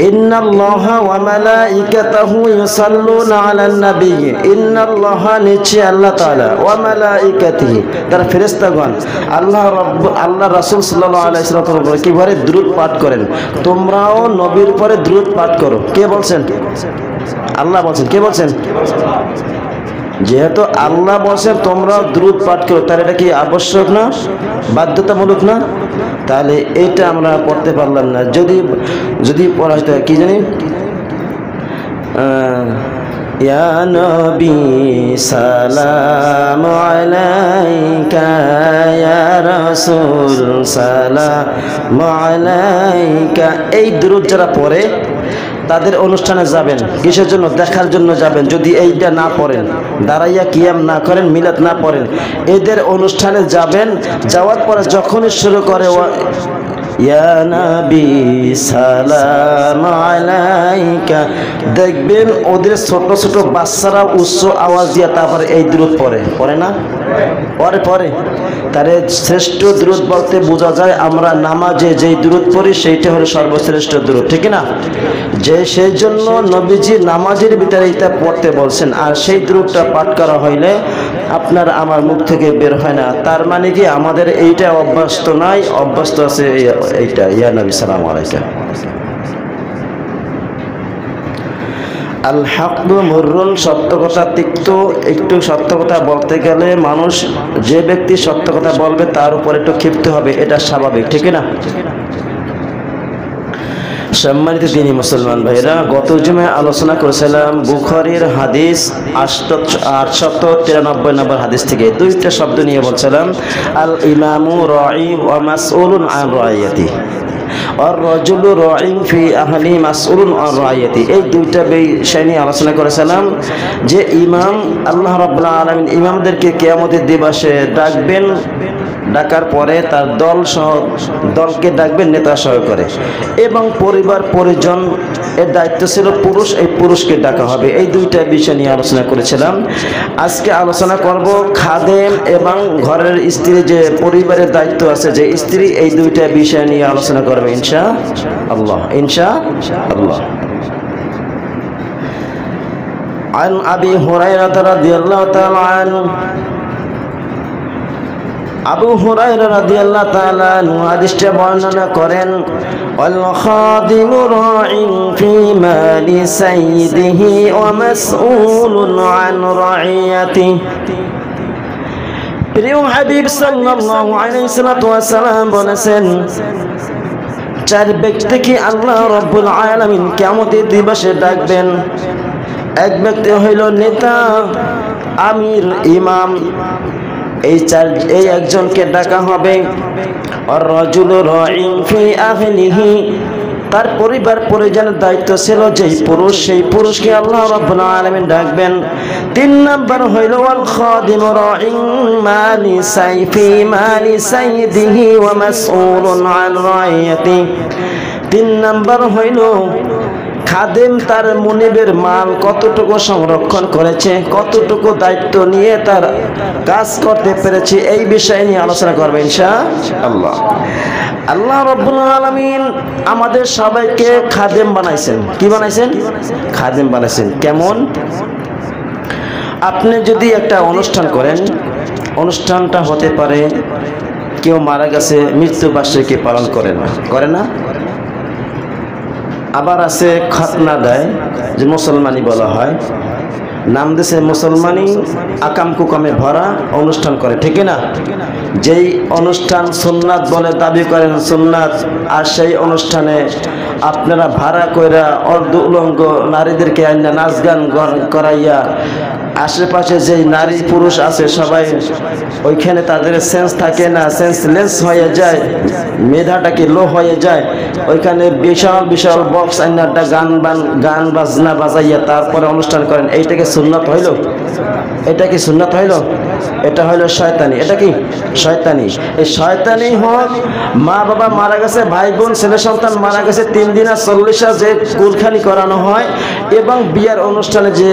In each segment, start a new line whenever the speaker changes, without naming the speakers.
ইন্নাল্লাহা ওয়া মালাইকাতাহু ইউসাল্লুনা আলান নবী, ইন্নাল্লাহা নিশ্চয় আল্লাহ তাআলা, ওয়া মালাইকাতিহি তার ফেরেশতাগণ, আল্লাহ রাসূল সাল্লাল্লাহু আলাইহি ওয়াসাল্লামের উপর কিভাবে দুরূদ পাঠ করেন, তোমরাও নবীর উপরে দুরূদ পাঠ করো। কে বলছেন? আল্লাহ বলছেন। কে বলছেন? যেহেতু আল্লাহ বলছেন তোমরাও দুরূদ পাঠ করো, তাহলে এটা কি আবশ্যক না, বাধ্যতামূলক না? তাহলে এটা আমরা পড়তে পারলাম না। যদি পড়া হতো কি জানি, ইয়া নবী সালাম আলাইকা, ইয়া রাসূল সালাম আলাইকা, এই দুরূদ যারা পড়ে তাদের অনুষ্ঠানে যাবেন। কিসের জন্য? দেখার জন্য যাবেন। যদি এইটা না পড়েন, দাঁড়াইয়া কিয়াম না করেন, মিলাদ না পড়েন, এদের অনুষ্ঠানে যাবেন। যাওয়ার পরে যখনই শুরু করে ইয়া নবী সালাম আলাইকা, দেখবেন ওদের ছোট ছোট বাচ্চারা উচ্চ আওয়াজ দিয়ে তারপরে এই দুরূদ পড়ে না? পরে তারে শ্রেষ্ঠ দুরূদ বলতে বোঝা যায় আমরা নামাজে যেই দুরূদ পড়ি সেইটা হলো সর্বশ্রেষ্ঠ দুরূদ, ঠিক না? সেই জন্য নবীজি নামাজের ভিতরে এটা পড়তে বলছেন। আর সেই দুরূদটা পাঠ করা হইলে আপনার আমার মুখ থেকে বের হয় না। তার মানে কি আমাদের এইটা অভ্যস্ত নাই, অভ্যস্ত আছে এইটা, ইয়া নবী সালাম আলাইকা। আল হাক্কু মুররুন, সত্য কথা তিক্ত। একটু সত্য কথা বলতে গেলে মানুষ, যে ব্যক্তি সত্য কথা বলবে তার উপর একটু ক্ষিপ্ত হবে, এটা স্বাভাবিক, ঠিক না? সম্মানিত দিনী মুসলমান ভাইরা, গত জুমায় আলোচনা করেছিলাম বুখারীর হাদিস 893 নম্বর হাদিস থেকে দুইটা শব্দ নিয়ে বলছিলাম, আল ইমামু রাঈ ওয়া মাসউলুন আন রাইয়াতিহি, আর রাজুলু রাঈন ফি আহলি মাসউলুন আন রাইয়াতিহি। এই দুইটা বিষয় নিয়ে আলোচনা করেছিলাম যে ইমাম, আল্লাহ রাব্বুল আলামিন ইমামদেরকে কিয়ামতের দিবসে ডাকবেন, ডাকার পরে তার দলকে ডাকবেন নেতা সহ করে, এবং পরিবার পরিজন এর দায়িত্ব ছিল পুরুষ, এই পুরুষকে ডাকা হবে। এই দুইটা বিষয় নিয়ে আলোচনা করেছিলাম। আজকে আলোচনা করব খাদেম এবং ঘরের স্ত্রী, যে পরিবারের দায়িত্ব আছে যে স্ত্রী, এই দুইটা বিষয় নিয়ে আলোচনা করবে ইনশাআল্লাহ। ইনশাআল্লাহ। عن أبي هريرة رضي الله تعالى عنه, আবু হুরায়রা রাদিয়াল্লাহু তাআলা আনহু হাদিসটা বর্ণনা করেন, ওয়াল খাদিমু রাঈন ফি মালি সাইয়্যিদিহি ওয়া মাসউলুন আন রাইয়াতিহি। প্রিয় হাবিব সাল্লাল্লাহু আলাইহি ওয়াসাল্লাম বলেছেন, চার ব্যক্তিকে আল্লাহ রাব্বুল আলামিন কিয়ামতের দিবসে ডাকবেন। এক ব্যক্তি হইল নেতা, আমির, ইমাম। এই একজনকে ডাকা হবে। আর রাজুলু রাঈন ফি আহলিহি, তার পরিবার পরিজনের দায়িত্ব ছিল যেই পুরুষ, সেই পুরুষকে আল্লাহ রাব্বুল আলামিন ডাকবেন। 3 নাম্বার হইল ওয়াল খাদিমু রাঈন মালি সাইয়্যিদিহি ওয়া মাসউলুন আন রাইয়াতিহি। 3 নাম্বার হইল খাদেম তার মুনিবের মাল কতটুকু সংরক্ষণ করেছে, কতটুকু দায়িত্ব নিয়ে তার কাজ করতে পেরেছে, এই বিষয় নিয়ে আলোচনা করবে ইনশাআল্লাহ। আল্লাহ রাব্বুল আলামিন আমাদের সবাইকে খাদেম বানাইছেন। কি বানাইছেন? খাদেম বানাইছেন। কেমন? আপনি যদি একটা অনুষ্ঠান করেন, অনুষ্ঠানটা হতে পারে কেউ মারা গেছে, মৃত্যুবার্ষিকী পালন করে না? আবার আছে খাতনা দেয়, যে মুসলমানি বলা হয়, নাম দিয়েছে মুসলমানি, আকাম কুকামে ভরা অনুষ্ঠান করে, ঠিক না? যেই অনুষ্ঠান সুন্নাত বলে দাবি করেন সুন্নাত, আর সেই অনুষ্ঠানে আপনারা ভাড়া কইরা অর্ধ উলঙ্গ নারীদেরকে আইনা নাচ গান করাইয়া আশেপাশে যে নারী পুরুষ আছে সবাই ওইখানে তাদের সেন্স থাকে না, সেন্সলেস হয়ে যায়, মেধাটাকে লো হয়ে যায়। ওইখানে বিশাল বিশাল বক্স আইনাটা গান বাজনা বাজাইয়া তারপরে অনুষ্ঠান করেন। এইটাকে সুন্নাত হইল? এটা কি সুন্নাত হইল? এটা হইল শয়তানি। এটা কি শয়তানি? এই শয়তানি হোক, মা বাবা মারা গেছে, ভাই বোন ছেলে সন্তান মারা গেছে, 3 দিন আর 40 যে কুলখানি করানো হয়, এবং বিয়ার অনুষ্ঠানে যে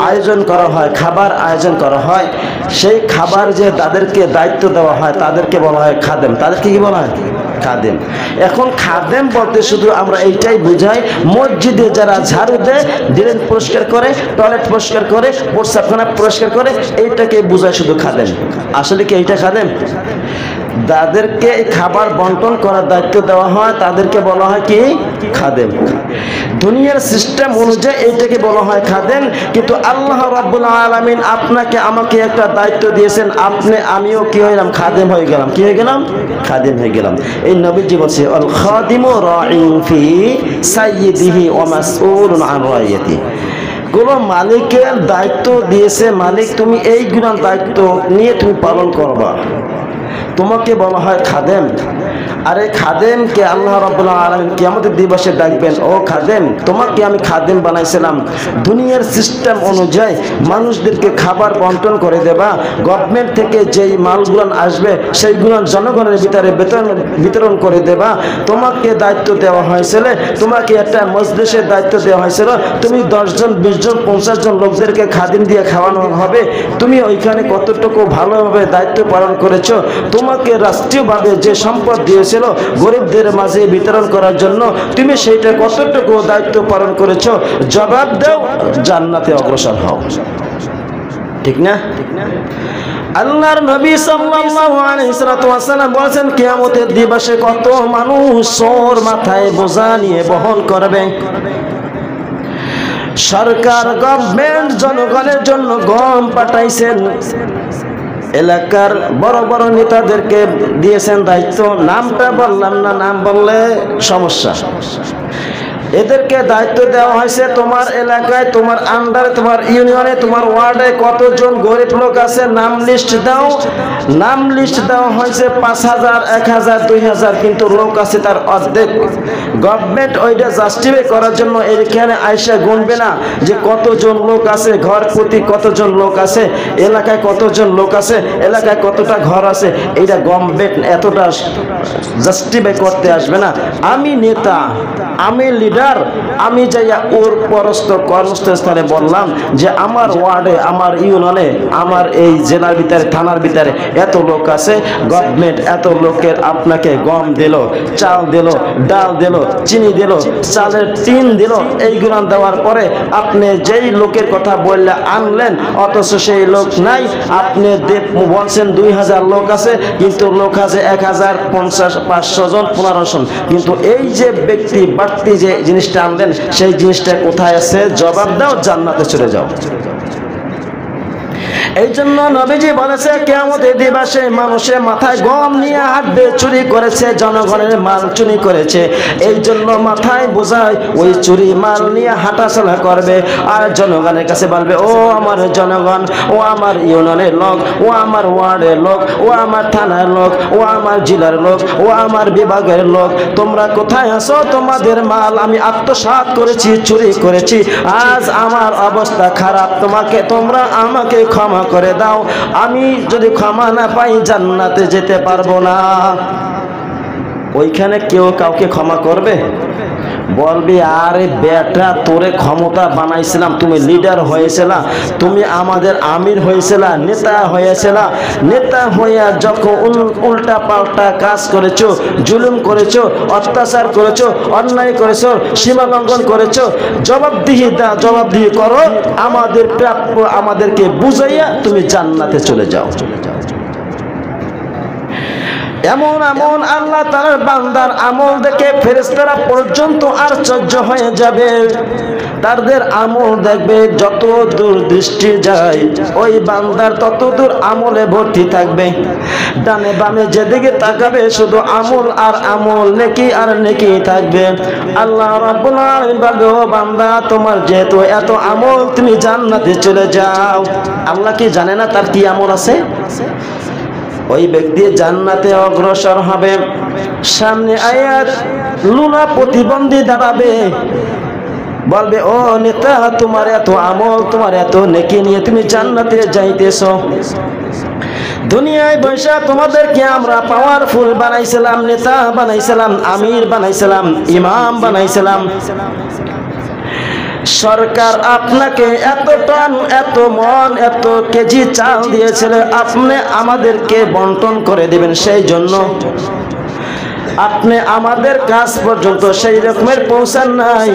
আয়োজন করা হয়, খাবার আয়োজন করা হয়, সেই খাবার যে তাদেরকে দায়িত্ব দেওয়া হয় তাদেরকে বলা হয় খাদেম। তাদেরকে কি বলা হয়? খাদেম। এখন খাদেম বলতে শুধু আমরা এইটাই বুঝাই, মসজিদে যারা ঝাড়ু দেয়, ড্রেন পরিষ্কার করে, টয়লেট পরিষ্কার করে, প্রস্রাবখানা পরিষ্কার করে, এইটাকে বুঝায় শুধু খাদেম। আসলে কি এইটা খাদেম? যাদেরকে খাবার বন্টন করার দায়িত্ব দেওয়া হয় তাদেরকে বলা হয় কি? খাদেম। দুনিয়ার সিস্টেম অনুযায়ী এইটাকে বলা হয় খাদেম। কিন্তু আল্লাহ রাব্বুল আলামিন আপনাকে আমাকে একটা দায়িত্ব দিয়েছেন, আমিও কি হইলাম? খাদেম হয়ে গেলাম। কি হয়ে গেলাম? খাদেম হয়ে গেলাম। এই নবীজি বলছে, আল খাদিমু রাইন ফি সাইয়্যিদিহি ওয়া মাসউলুন আন রাইয়াতিহি। কোন মালিকের দায়িত্ব দিয়েছে, মালিক তুমি এইগুলো দায়িত্ব নিয়ে তুমি পালন করবা, তোমাকে বলা হয় খাদেম। আরে খাদেমকে আল্লাহ রাব্বুল আলামিন কিয়ামতের দিবসে ডাকবেন, ও খাদেম, তোমাকে আমি খাদেম বানাইছিলাম দুনিয়ার সিস্টেম অনুযায়ী মানুষদেরকে খাবার বন্টন করে দেবা, গভর্নমেন্ট থেকে যেই মালগুলো আসবে সেইগুলো জনগণের ভিতরে বিতরণ করে দেবা, তোমাকে দায়িত্ব দেওয়া হয়েছিল, তোমাকে একটা মজলিসের দায়িত্ব দেওয়া হয়েছিল, তুমি 10 জন 20 জন 50 জন লোকদেরকে খাদিম দিয়ে খাওয়ানো হবে, তুমি ওইখানে কতটুকু ভালোভাবে দায়িত্ব পালন করেছো, তোমাকে রাষ্ট্রীয়ভাবে যে সম্পদ দিয়েছিল গরিবদের মাঝে বিতরণ করার জন্য, তুমি সেইটা কতটুকু দায়িত্ব পালন করেছো, জবাব দাও, জান্নাতে অগ্রসর হও। ঠিক না? আল্লাহর নবী সাল্লাল্লাহু আলাইহি ওয়াসাল্লাম বলেছেন, কিয়ামতের দিবসে কত মানুষ সর মাথায় বোঝা নিয়ে বহন করবে। সরকার গভর্নমেন্ট জনগণের জন্য গম পাঠাইছেন, এলাকার বড় বড় নেতাদেরকে দিয়েছেন দায়িত্ব, নামটা বললাম না, নাম বললে সমস্যা। এদেরকে দায়িত্ব দেওয়া হয়েছে, তোমার এলাকায়, তোমার আন্ডারে, তোমার ইউনিয়নে, তোমার ওয়ার্ডে কতজন গরিব লোক আছে নাম লিস্ট দাও। নাম লিস্ট দেওয়া হয়েছে 5000, 1000, 2000, কিন্তু লোক আছে তার অর্ধেক। গভর্নমেন্ট ওইটা জাস্টিফাই করার জন্য এখানে আইসা গুনবে না যে কতজন লোক আছে, ঘর প্রতি কতজন লোক আছে, এলাকায় কতজন লোক আছে, এলাকায় কতটা ঘর আছে, এইটা গভর্নমেন্ট এতটা জাস্টিফাই করতে আসবে না। আমি নেতা, আমি লিডার, আমি যাইয়া ওর কর্মস্থলে বললাম যে আমার ওয়ার্ডে, আমার ইউনিয়নে, আমার এই জেলার ভিতরে, থানার ভিতরে এত লোক আছে, গভর্নমেন্ট এত লোকের আপনাকে গম দিল, চাল দিল, ডাল দিল, চিনি দিল, চালের টিন দিল, এইগুলো দেওয়ার পরে আপনি যেই লোকের কথা বললে আনলেন, অথচ সেই লোক নাই। আপনি বলছেন 2000 লোক আছে, কিন্তু লোক আছে 1050, 500 জন, 15 জন, কিন্তু এই যে ব্যক্তি বাড়তি যে জিনিসটা আনলেন সেই জিনিসটা কোথায় আছে? জবাব দাও, জান্নাতে চলে যাও। এই জন্য নবীজি বলেছে, কিয়ামতের দিবসে মানুষের মাথায় গম নিয়ে হাঁটবে, চুরি করেছে, জনগণের মাল চুরি করেছে, এই জন্য মাথায় বোঝায় ওই চুরি মাল নিয়ে হাঁটাচলা করবে, আর জনগণের কাছে বলবে, ও আমার জনগণ, ও আমার ইউনিয়নের লোক, ও আমার ওয়ার্ডের লোক, ও আমার থানার লোক, ও আমার জেলার লোক, ও আমার বিভাগের লোক, তোমরা কোথায় আছো? তোমাদের মাল আমি আত্মসাৎ করেছি, চুরি করেছি, আজ আমার অবস্থা খারাপ, তোমরা আমাকে ক্ষমা করে দাও। আমি যদি ক্ষমা না পাই জান্নাতে যেতে পারবো না। ওইখানে কেউ কাউকে ক্ষমা করবে? বলবি, আরে বেটা, তোরে ক্ষমতা বানাইছিলাম, তুমি লিডার হয়েছিলা, তুমি আমাদের আমির হয়েছিলা, নেতা হয়েছিলা, নেতা হইয়া যখন উল্টা পাল্টা কাজ করেছো, জুলুম করেছো, অত্যাচার করেছো, অন্যায় করেছো, সীমা লঙ্ঘন করেছো, জবাবদিহি করো, আমাদের প্রাপ্য আমাদেরকে বুঝাইয়া তুমি জান্নাতে চলে যাও। এমন এমন আল্লাহ তাআলার বান্দার আমল দেখে ফেরেশতারা পর্যন্ত আশ্চর্য হয়ে যাবে। তাদের আমল দেখবে, যত দূর দৃষ্টি যায় ওই বান্দার তত দূর আমলে ভর্তি থাকবে। ডানে বামে যেদিকে তাকাবে শুধু আমল আর আমল, নেকি আর নেকি থাকবে। আল্লাহ রাব্বুল আলামিন বলবে, ও বান্দা, তোমার যেহেতু এত আমল, তুমি জান্নাতে চলে যাও। আল্লাহ কি জানে না তার কি আমল আছে? ওই ব্যক্তি জান্নাতে অগ্রসর হবে। সামনে আয়াত লুনা প্রতিবন্ধী দাঁড়াবে, বলবে, ও নেতা, তোমার এত আমল, তোমার এত নেকি নিয়ে তুমি জান্নাতে যাইতেছো। দুনিয়ায় বৈশা তোমাদেরকে আমরা পাওয়ারফুল বানাইছিলাম, নেতা বানাইছিলাম, আমির বানাইছিলাম, ইমাম বানাইছিলাম। সরকার আপনাকে এত টন, এত মন, এত কেজি চাল দিয়েছিল, আপনি আমাদেরকে বন্টন করে দিবেন। সেই জন্য আপনি আমাদের কাজ পর্যন্ত সেই রকমের পৌঁছান নাই।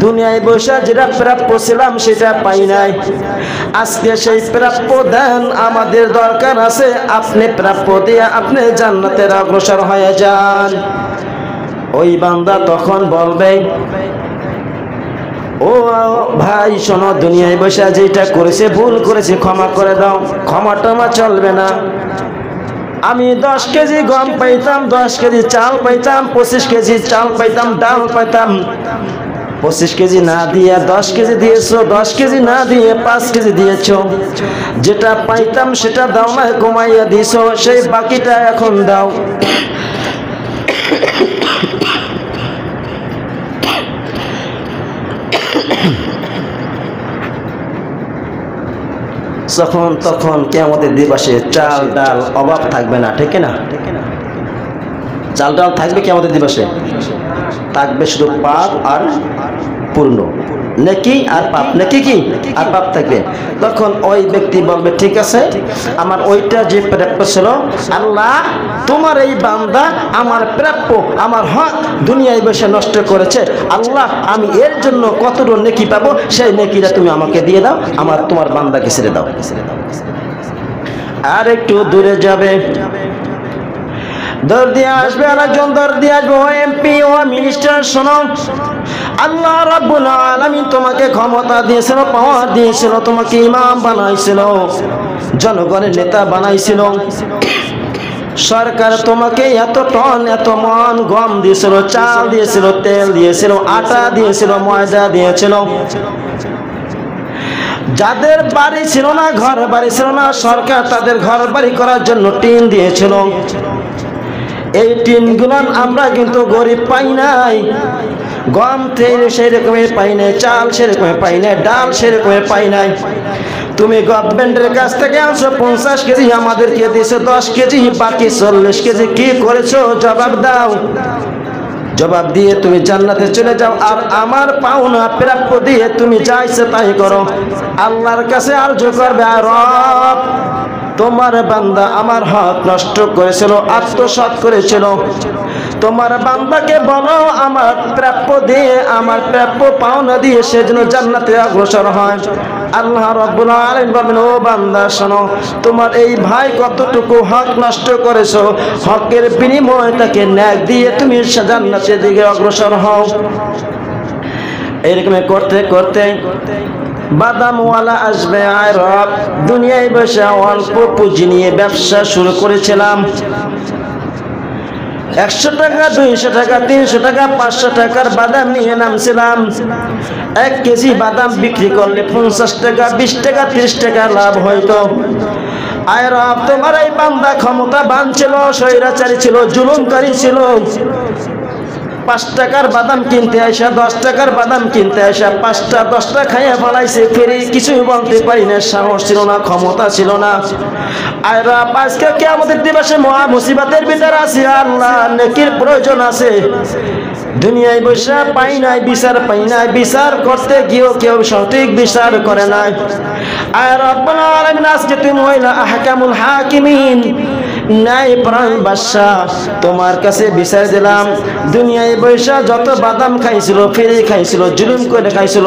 দুনিয়ায় বসে যেটা প্রাপ্য ছিলাম সেটা পাই নাই। আজকে সেই প্রাপ্য দেন, আমাদের দরকার আছে। আপনি প্রাপ্য দিয়ে আপনি জান্নাতের অগ্রসর হয়ে যান। ওই বান্দা তখন বলবে, ও ভাই শোনো, দুনিয়ায় বসে যেটা করেছে ভুল করেছে, ক্ষমা করে দাও। ক্ষমা টমা চলবে না। আমি 10 কেজি গম পাইতাম, 10 কেজি চাল পাইতাম, 25 কেজি চাল পাইতাম, ডাল পাইতাম। 25 কেজি না দিয়ে 10 কেজি দিয়েছো, 10 কেজি না দিয়ে 5 কেজি দিয়েছো। যেটা পাইতাম সেটা দাও না, কমাইয়া দিয়েছো, সেই বাকিটা এখন দাও। তখন কিয়ামতের দিবসে চাল ডাল অভাব থাকবে না, ঠিক না? চাল ডাল থাকবে কিয়ামতের দিবসে, থাকবে শুধু পাপ আর পূর্ণ, নেকি আর পাপ, নেকি কি আর পাপ থাকবে। তখন ওই ব্যক্তি বলবে, ঠিক আছে, আমার ওইটা যে প্রাপ্য ছিল, আল্লাহ তোমার এই বান্দা আমার প্রাপ্য, আমার হক দুনিয়ায় বসে নষ্ট করেছে, আল্লাহ আমি এর জন্য কতটুকু নেকি পাবো, সেই নেকিটা তুমি আমাকে দিয়ে দাও, আমার তোমার বান্দাকে ছেড়ে দাও। আর একটু দূরে যাবে, দৌড় দিয়ে আসবে আরেকজন, দৌড় দিয়ে আসবে, ও এমপি, ও মিনিস্টার, শোনো, আল্লাহ রাব্বুল আলামিন তোমাকে ক্ষমতা দিয়েছিল, পাওয়ার দিয়েছিল, তোমাকে ইমাম বানাইছিল, জনগণের নেতা বানাইছিল, সরকার তোমাকে এত টন এত মন গম দিয়েছিল, চাল দিয়েছিল, তেল দিয়েছিল, আটা দিয়েছিল, ময়দা দিয়েছিল। যাদের বাড়ি ছিল না, ঘর বাড়ি ছিল না, সরকার তাদের ঘর বাড়ি করার জন্য টিন দিয়েছিল। এই টিনগুলো আমরা কিন্তু গরিব পাই নাই, গম তেল সেই রকমের পাই নাই, চাল সেরকমের পাই নাই, ডাল সেরকমের পাই নাই। তুমি গভর্নমেন্টের কাছ থেকে আনছো 50 কেজি, আমাদেরকে দিয়েছো 10 কেজি, বাকি 40 কেজি কি করেছো জবাব দাও। জবাব দিয়ে তুমি জান্নাতে চলে যাও, আর আমার পাওনা প্রাপ্য দিয়ে তুমি যা ইচ্ছে তাই করো। আল্লাহর কাছে আরজু করবে, আর রব তোমার বান্দা আমার হক নষ্ট করেছিল, আত্মসাৎ করেছিল, তোমার বান্দাকে বলো আমার প্রাপ্য দিয়ে, আমার প্রাপ্য পাওনা দিয়ে সে যেন জান্নাতে অগ্রসর হয়। আল্লাহ রাব্বুল আলামিন বলেন, ও বান্দা শোনো, তোমার এই ভাই কতটুকু হক নষ্ট করেছো, হকের বিনিময়ে তাকে ন্যায় দিয়ে তুমি জান্নাতের দিকে অগ্রসর হও। এরকম করতে করতে বাদামওয়ালা আসবে, আয় রব দুনিয়ায় বসে অল্প পুঁজি নিয়ে ব্যবসা শুরু করেছিলাম, 100 টাকা 200 টাকা 300 টাকা 500 টাকার বাদাম নিয়ে নামছিলাম। 1 কেজি বাদাম বিক্রি করলে 50 টাকা 20 টাকা 30 টাকা লাভ হইতো। আয় রব তোমার এই বান্দা ক্ষমতাবান ছিল, স্বৈরাচারী ছিল, জুলুমকারী ছিল। 5 টাকার বাদাম কিনতে আসা, 10 টাকার বাদাম কিনতে আসা, 5টা 10টা খাইয়া ফলাইছে, ফেরি কিছুই বলতে পারি না, সাহস ছিল না, ক্ষমতা ছিল না। আর আজকে কিয়ামতের দিবসে মহা মুসিবতের ভিতরে আছি, আল্লাহ নেকির প্রয়োজন আছে। দুনিয়ায় বসে পাই নাই, বিচার পাই নাই, বিচার করতে গিয়েও কেউ সঠিক বিচার করে নাই। আর রব্বুল আলামিন আজকে তুমি হইলা আহকামুল হাকিমিন, ন্যায়পরায়ণ বাদশাহ, তোমার কাছে বিচার দিলাম। দুনিয়ায় বৈশা যত বাদাম খাইছিল, ফেরি খাইছিল, জুলুম করে খাইছিল,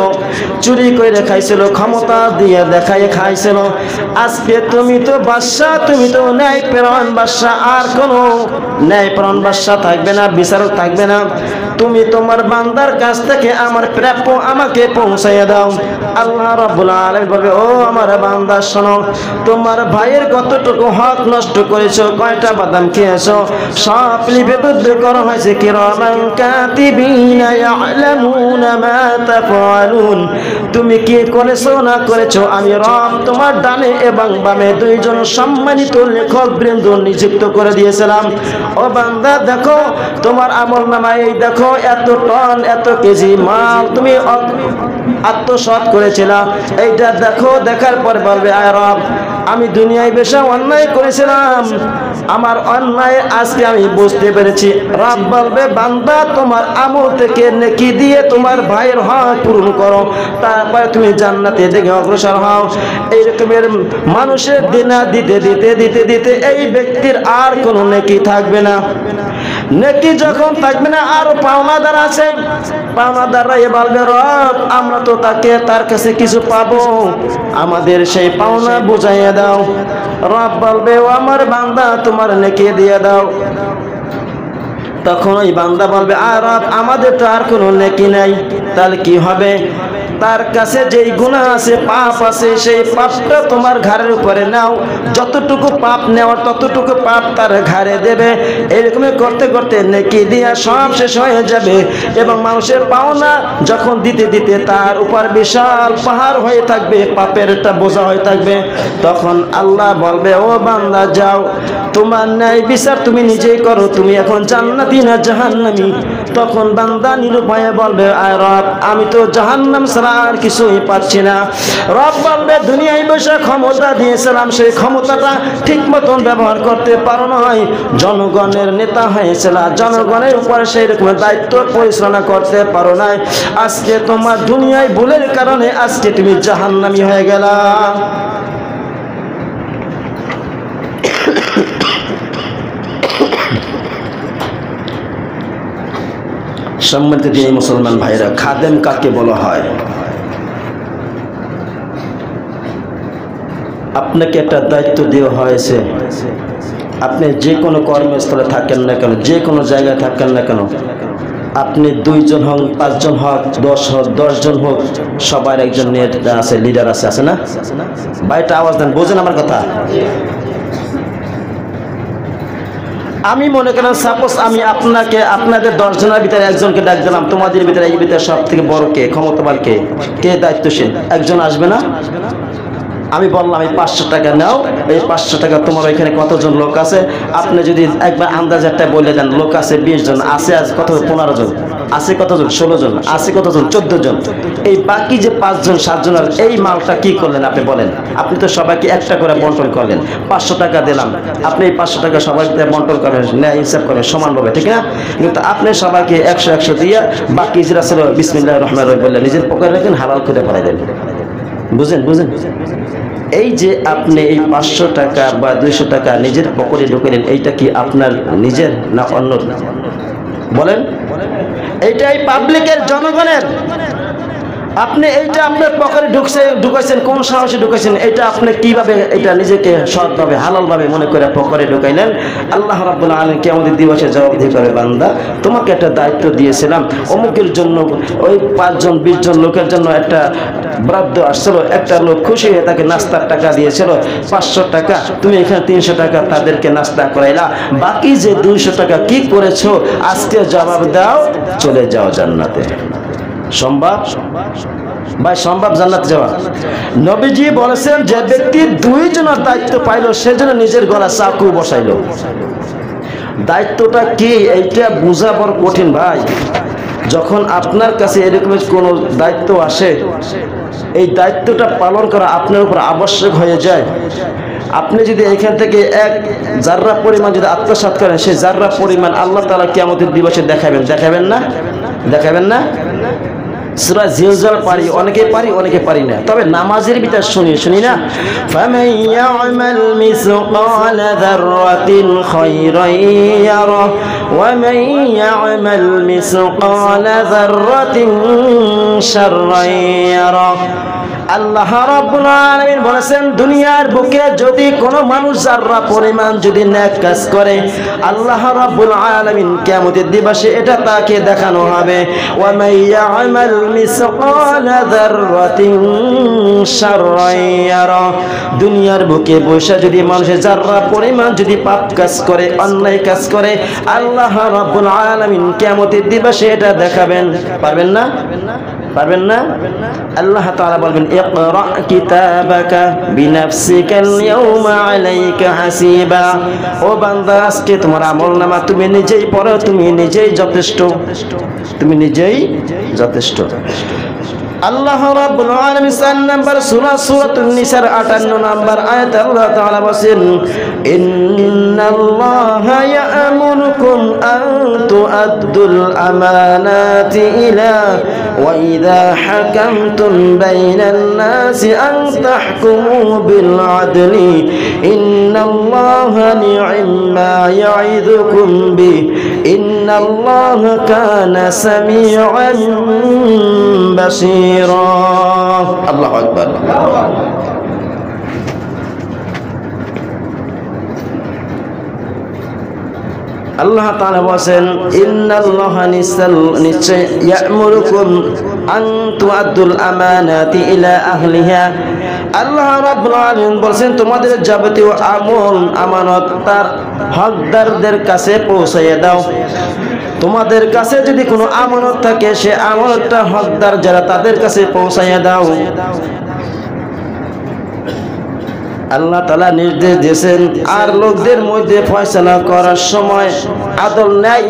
চুরি করে খাইছিল, ক্ষমতা দিয়ে দেখাই খাইছিল, আজকে তুমি তো বাদশাহ, তুমি তো ন্যায়পরায়ণ বাদশাহ, আর কোনো ন্যায়পরায়ণ বাদশাহ থাকবে না, বিচারক থাকবে না। তুমি তোমার বান্দার কাছ থেকে আমার প্রাপ্য আমাকে পৌঁছাইয়া দাও। আল্লাহ রাব্বুল আলামিন বলে, ও আমার বান্দা শোনো, তোমার ভাইয়ের কতটুকু হক নষ্ট করেছো, কয়টা বাদাম খেয়েছো, সব লিপিবদ্ধ করা হয়েছে, কিরামান কাতিবিনা ইয়ালামুনা মা তাফআলুন। তুমি কি করেছো না করেছো আমি রব তোমার ডানে এবং বামে 2 জন সম্মানিত লেখক বৃন্দ নিযুক্ত করে দিয়েছিলাম। ও বান্দা দেখো তোমার আমলনামায়, এই দেখো এত টন এত কেজি মাল তুমি আত্মসাৎ করেছিলা, এইটা দেখো। দেখার পর বলবে, আয় রব আমি দুনিয়ায় বেশি অন্যায় করেছিলাম, আমার অন্যায় আজকে আমি বুঝতে পেরেছি। রব বলবে বান্দা তোমার আমল থেকে নেকি দিয়ে তোমার ভাইয়ের হক পূরণ করো, তারপরে তুমি জান্নাতে দিকে অগ্রসর হও। এই রকমের মানুষের দিনা দিতে দিতে দিতে দিতে এই ব্যক্তির আর কোনো নেকি থাকবে না। নেকি যখন থাকবে না, আর পাওনাদার আছে, পাওনাদাররা এ বলবে রব আমরা তো তার কাছে কিছু পাবো, আমাদের সেই পাওনা বুঝাইয়া দাও। রব বলবে ও আমার বান্দা তোমার নেকি দিয়ে দাও। তখন ওই বান্দা বলবে আর রব আমাদের তো আর কোনো নেকি নাই। তাহলে কি হবে? তার কাছে যেই গুনাহ আছে, পাপ আছে, সেই পাপটা তোমার ঘাড়ের উপরে নাও, যতটুকু পাপ নেওয়ার ততটুকু পাপ তার ঘাড়ে দেবে। এরকম করতে করতে নেকি দিয়া সব শেষ হয়ে যাবে এবং মানুষের পাওনা যখন দিতে দিতে তার উপর বিশাল পাহাড় হয়ে থাকবে, পাপের একটা বোঝা হয়ে থাকবে। তখন আল্লাহ বলবে ও বান্দা যাও, তোমার ন্যায় বিচার তুমি নিজেই করো, তুমি এখন জান্নাতি না জাহান্নামী। তখন বান্দা নিরুপায়ে বলবে আয় রব আমি তো জাহান্নাম ছাড়া আর কিছুই পাচ্ছি না। রব বলবে দুনিয়ায় বসে ক্ষমতা দিয়েছিলাম, সেই ক্ষমতাটা ঠিক মতন ব্যবহার করতে পারো নাই, জনগণের নেতা হয়েছিল, জনগণের উপরে সেই রকম দায়িত্ব পরিচালনা করতে পারো নাই। আজকে তোমার দুনিয়ায় ভুলের কারণে আজকে তুমি জাহান্নামী হয়ে গেলা। সম্মানিত দিনী মুসলমান ভাইরা, খাদেম কাকে বলা হয়? আপনাকে একটা দায়িত্ব দেওয়া হয়েছে, আপনি যে কোনো কর্মস্থলে থাকেন না কেন, যে কোনো জায়গায় থাকেন না কেন, আপনি 2 জন হন, 5 জন হোক, 10 হোক, 10 জন হোক, সবার একজন নেতা আছে, লিডার আছে, আছে না? ভাইটা আওয়াজ দেন, বোঝেন আমার কথা? আমি মনে করেন সাপোজ আমি আপনাদের 10 জনের ভিতরে একজনকে ডাক দিলাম, তোমাদের ভিতরে এই ভিতরে সব থেকে বড় কে, ক্ষমতাবান কে, কে দায়িত্বশীল? একজন আসবে না? আমি বললাম এই 500 টাকা নাও, এই 500 টাকা তোমার ওইখানে কতজন লোক আছে আপনি যদি একবার আন্দাজ একটা বলে দেন, লোক আছে 20 জন, আছে আজ কত 15 জন, আছে কতজন 16 জন, আছে কতজন 14 জন, এই বাকি যে 5 জন 7 জনের এই মালটা কি করলেন আপনি বলেন? আপনি তো সবাইকে একটা করে বন্টন করলেন, 500 টাকা দিলাম, আপনি এই 500 টাকা সবাইকে বন্টন করেন, ন্যায় হিসাব করেন সমানভাবে, ঠিক না? কিন্তু আপনি সবাইকে 100 দিয়ে বাকি যেটা ছিল বিসমিল্লাহির রহমানির রহিম বললেন, নিজের পকেটে রাখেন, হালাল করে পড়াই দেন। বুঝেন? এই যে আপনি এই 500 টাকা বা 200 টাকা নিজের পকেটে ঢুকালেন, এইটা কি আপনার নিজের না অন্য? বলেন, এইটাই পাবলিকের, জনগণের। আপনি এইটা আপনার পকেটে ঢুকাইছেন, কোন সাহসে ঢুকাইছেন? এটা আপনি কিভাবে এটা নিজেকে সৎভাবে হালালভাবে মনে করে পকেটে ঢুকাইলেন? আল্লাহ রাব্বুল আলামিন কিয়ামতের দিবসে জবাবদিহি করে, বান্দা তোমাকে একটা দায়িত্ব দিয়েছিলাম, অমুকের জন্য ওই 5 জন 20 জন লোকের জন্য একটা বরাদ্দ আসছিল, একটা লোক খুশি হয়ে তাকে নাস্তার টাকা দিয়েছিল 500 টাকা, তুমি এখানে 300 টাকা তাদেরকে নাস্তা করাইলা, বাকি যে 200 টাকা কি করেছো আজকে জবাব দাও, চলে যাও জান্নাতে। সম্ভব ভাই? সম্ভব জান্নাতে যাওয়া? নবীজি বলেছেন যে ব্যক্তি 2 জনের দায়িত্ব পাইলো সেজন্য নিজের গলা চাকু বসাইলো। দায়িত্বটা কি এইটা বোঝা বড় কঠিন ভাই। যখন আপনার কাছে এরকম কোনো দায়িত্ব আসে, এই দায়িত্বটা পালন করা আপনার উপর আবশ্যক হয়ে যায়। আপনি যদি এখান থেকে 1 জাররা পরিমাণ যদি আত্মসাৎ করেন, সেই জাররা পরিমাণ আল্লাহ তাআলা কিয়ামতের দিবসে দেখাবেন না? সূরা জিলজাল পারি, অনেকে পারি না, তবে নামাজের ভিতর শুনি না, ফামান ইয়ামাল মিসকালা যাররাতিন খায়রান ইয়ারা ওয়া মান ইয়ামাল মিসকালা যাররাতিন শাররান ইয়ারা। আল্লাহ রাব্বুল আলামিন বলেছেন, দুনিয়ার বুকে যদি কোনো মানুষ জাররা পরিমাণ যদি নেক কাজ করে, আল্লাহ রাব্বুল আলামিন কিয়ামতের দিবসে এটা তাকে দেখানো হবে। ওয়া মান ইয়ামাল মিসকালা যাররাতিন শাররান ইয়ারা। দুনিয়ার বুকে বসে যদি মানুষ জাররা পরিমাণ যদি পাপ কাজ করে, অন্যায় কাজ করে, আল্লাহ রাব্বুল আলামিন কিয়ামতের দিবসে এটা দেখাবেন। পারবেন না? আল্লাহ তাআলা বলবেন, ইকরা কিতাবাকা বিনাফসিকাল ইয়াওমা আলাইকা হাসিবা। ও বান্দা, আজকে তোমার আমলনামা তুমি নিজেই পড়ো, তুমি নিজেই যথেষ্ট। আল্লাহ রাব্বুল আলামিন 4 নাম্বার সূরাতুন নিসার 58 নাম্বার আয়াত আল্লাহ তাআলা বলেন ইন্নাল্লাহা ইয়া'মুরুকুম আন তু'আদ্দুল আমানাতি ইলা ওয়া ইযা হাকামতুম বাইনান নাসি আন তাহকুমু বিল আদলি ইন্নাল্লাহা নি'মা ইয়া'iদুকুম বি ইন্নাল্লাহা কানা সামি'আন বাসীরা। আল্লাহু আকবার। আল্লাহ তাআলা বলেন ইন্নাল্লাহা নিশ্চয় ইয়া'মুরুকুম আন তু'আদ্দুল আমানাতি ইলা আহলিহা। আল্লাহ রাব্বুল আলামিন বলেন তোমাদের যাবতীয় আমল আমানত তার হকদারদের কাছে পৌঁছাইয়ে দাও। তোমাদের কাছে যদি কোনো আমানত থাকে সে আমানতটা হকদার যারা তাদের কাছে পৌঁছাইয়ে দাও। আল্লাহ তাআলা নির্দেশ দিয়েছেন আর লোকদের মধ্যে ফয়সালা করার সময় আদল ন্যায়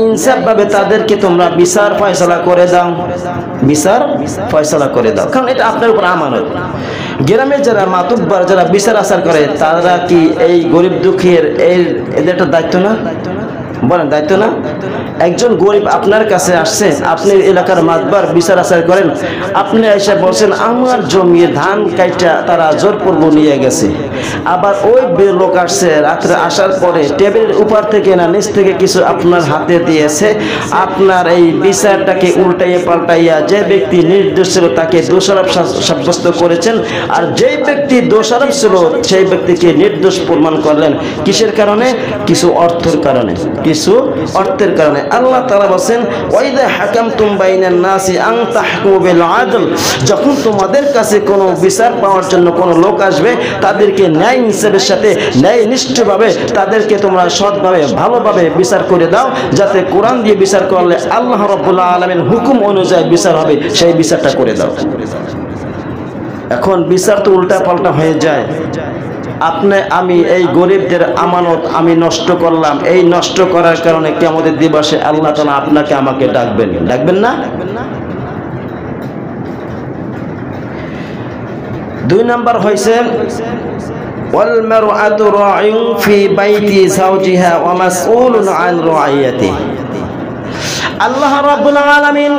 ইনসাফ ভাবে তাদেরকে তোমরা বিচার ফয়সালা করে দাও, বিচার ফয়সালা করে দাও, কারণ এটা আপনার উপর আমানত। গ্রামে যারা মাতুব্বার যারা বিচার আচার করে তারা কি এই গরিব দুঃখীর এদের একটা দায়িত্ব না? বলেন দায়িত্ব না? একজন গরিব আপনার কাছে আসছে, আপনি এলাকার মাতবার বিচার আচার করেন, আপনি এসে বলছেন আমার জমি ধান কাইটা তারা জোরপূর্বক নিয়ে গেছে। আবার ওই লোক আসছে রাত্রে আসার পরে টেবিলের উপর থেকে না নিচ থেকে কিছু আপনার হাতে দিয়েছে। আপনার এই বিচারটাকে উল্টাইয়া পাল্টাইয়া যে ব্যক্তি নির্দোষ ছিল তাকে দোষারোপ সাব্যস্ত করেছেন, আর যেই ব্যক্তি দোষারোপ ছিল সেই ব্যক্তিকে নির্দোষ প্রমাণ করলেন। কিসের কারণে? কিছু অর্থের কারণে, কিছু অর্থের কারণে। আল্লাহ তাআলা বলেন ওয়াইদা হাকামতুম বাইনান নাসি আন তাহকুমু বিল আদল, যখন তোমাদের কাছে কোনো বিচার পাওয়ার জন্য কোনো লোক আসবে তাদেরকে ন্যায় ইনসাফের সাথে ন্যায়নিষ্ঠভাবে তাদেরকে তোমরা সৎভাবে ভালোভাবে বিচার করে দাও, যাতে কোরআন দিয়ে বিচার করলে আল্লাহ রাব্বুল আলামিন হুকুম অনুযায়ী বিচার হবে সেই বিচারটা করে দাও। এখন বিচার তো উল্টা পাল্টা হয়ে যায়। আমি এই গরিবদের আমানত আমি নষ্ট করলাম, এই নষ্ট করার কারণে কিয়ামতের দিবসে আল্লাহ তাআলা আপনাকে আমাকে ডাকবেন, ডাকবেন না? 2 নাম্বার হইছে ওয়াল মারআতু রা'ইন ফি বাইতি যাওজিহা ওয়া মাসউলুন আন রা'ইয়াতিহি। আল্লাহ রাব্বুল আলামিন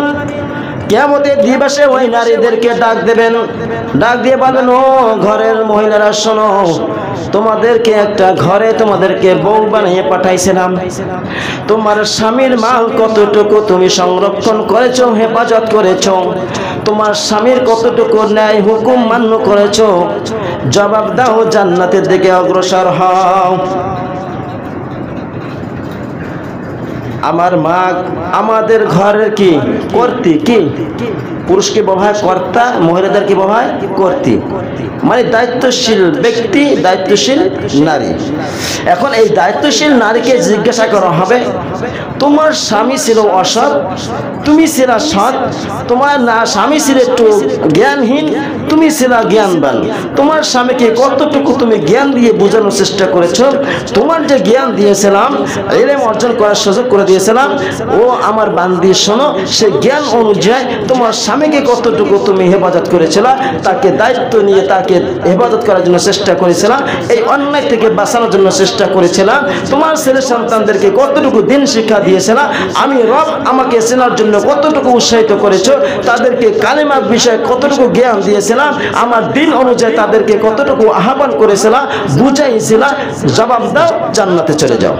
কিয়ামতের দিবসে ওই নারীদেরকে ডাক দেবেন, ডাক দিয়ে বলবেন ও ঘরের মহিলারা শোনো, তোমাদেরকে একটা ঘরে তোমাদেরকে বউ বানিয়ে পাঠাইছিলাম, তোমার স্বামীর মাল কতটুকু তুমি সংরক্ষণ করেছো, হেফাজত করেছো, তোমার স্বামীর কতটুকু ন্যায় হুকুম মান্য করেছো, জবাব দাও, জান্নাতের দিকে অগ্রসর হও। আমার মা আমাদের ঘরের কি কর্ত্রী, কি পুরুষকে বলা হয় কর্তা, মহিলাদেরকে বলা হয় কর্ত্রী, মানে দায়িত্বশীল ব্যক্তি, দায়িত্বশীল নারী। এখন এই দায়িত্বশীল নারীকে জিজ্ঞাসা করা হবে তোমার স্বামী ছিল অসৎ, তুমি ছিল সৎ, তোমার না স্বামী ছিল একটু জ্ঞানহীন, তুমি ছিল জ্ঞানবান, তোমার স্বামীকে কতটুকু তুমি জ্ঞান দিয়ে বোঝানোর চেষ্টা করেছো, তোমার যে জ্ঞান দিয়েছিলাম ইলম অর্জন করার সুযোগ করে দিয়েছিলাম, ও আমার বান্দি শোনো, সে জ্ঞান অনুযায়ী তোমার স্বামীকে কতটুকু তুমি হেফাজত করেছিলা, তাকে দায়িত্ব নিয়ে তাকে হেফাজত করার জন্য চেষ্টা করেছিলাম, এই অন্যায় থেকে বাঁচানোর জন্য চেষ্টা করেছিলাম, তোমার ছেলে সন্তানদেরকে কতটুকু দিন শিক্ষা দিয়েছিলাম, আমি রব আমাকে চেনার জন্য কতটুকু উৎসাহিত করেছো, তাদেরকে কালেমার বিষয়ে কতটুকু জ্ঞান দিয়েছিলাম, আমার দিন অনুযায়ী তাদেরকে কতটুকু আহ্বান করেছিলাম, বুঝাইছিলাম, জবাব দাও, জান্নাতে চলে যাও।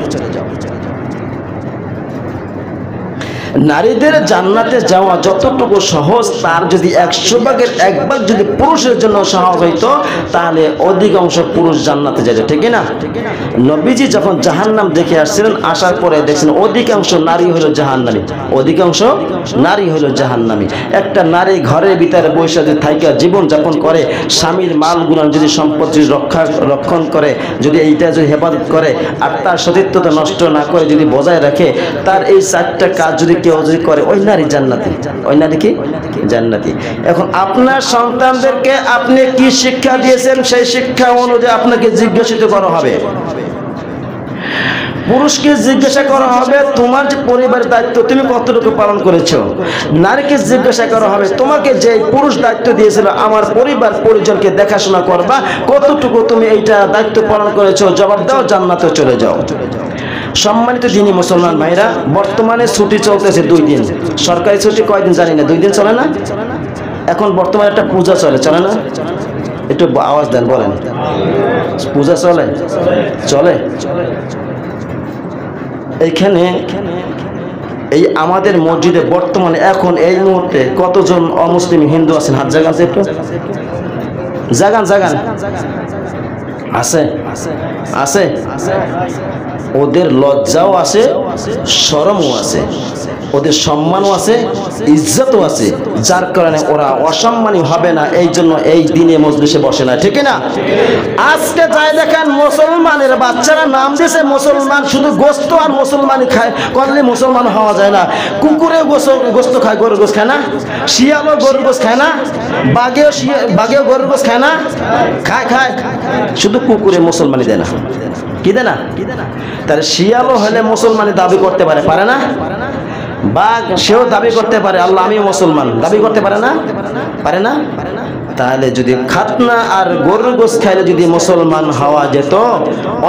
নারীদের জান্নাতে যাওয়া যতটুকু সহজ তার যদি 100 ভাগের 1 ভাগ যদি পুরুষের জন্য সহজ হইতো তাহলে অধিকাংশ পুরুষ জান্নাতে যেত, ঠিক না? নবীজি যখন জাহান্নাম দেখে আসছিলেন, আসার পরে দেখছেন অধিকাংশ নারী হলো জাহান্নামী, অধিকাংশ নারী হলো জাহান্নামী। একটা নারী ঘরের ভিতরে বসে যদি থাইকা জীবন যাপন করে, স্বামীর মালগুলো যদি সম্পদ যদি রক্ষণ করে, যদি এইটা যদি হেফাজত করে আর তার সতীত্বতা নষ্ট না করে যদি বজায় রাখে, তার এই 4টা কাজ যদি কেউ যদি করে, ওই নারী জান্নাতি, ওই নারী কি জান্নাতি। এখন আপনার সন্তানদেরকে আপনি কি শিক্ষা দিয়েছেন সেই শিক্ষা অনুযায়ী আপনাকে জিজ্ঞাসিত করা হবে। পুরুষকে জিজ্ঞাসা করা হবে তোমার যে পরিবারের দায়িত্ব তুমি কতটুকু পালন করেছো। নারীকে জিজ্ঞাসা করা হবে তোমাকে যে পুরুষ দায়িত্ব দিয়েছিল আমার পরিবার পরিজনকে দেখাশোনা করবা, কতটুকু তুমি এইটা দায়িত্ব পালন করেছো। জবাব দাও, জান্নাতে চলে যাও। সম্মানিত দিনী মুসলমান ভাইরা, বর্তমানে ছুটি চলতেছে 2 দিন। সরকারি ছুটি কয়দিন জানি না, 2 দিন চলে না। এখন বর্তমানে একটা পূজা চলে, চলে না? একটু আওয়াজ দেন, বলেন। পূজা চলে, চলে। এইখানে এই আমাদের মসজিদে বর্তমানে এখন এই মুহূর্তে কতজন অমুসলিম হিন্দু আছেন? হাত জাগান একটু, জাগান জাগান। আছে আছে, ওদের লজ্জাও আছে, শরমও আছে, ওদের সম্মানও আছে, ইজ্জতও আছে, যার কারণে ওরা অসম্মানী হবে না। এই জন্য এই দিনে মজলিসে বসে না, ঠিক না? আজকে যাই দেখেন মুসলমানের বাচ্চারা নাম দিয়েছে মুসলমান, শুধু গোস্ত আর মুসলমানই খায়, করলে মুসলমান হওয়া যায় না। কুকুরেও গোস্ত খায়, গরুর গোস্ত খায় না? শিয়ালও গরুর গোস্ত খায় না? বাঘেও গরুর গোস্ত খায় না? খায় খায়, শুধু কুকুরে মুসলমানি দেয় না। কি দেয় না? তাহলে শিয়ালও হলে মুসলমানি দাবি করতে পারে, পারে না? বাঘ সেও দাবি করতে পারে আল্লাহ আমি মুসলমান, দাবি করতে পারে না? পারে না? তাহলে যদি খাতনা আর গরুর গোশত খাইলে যদি মুসলমান হওয়া যেত,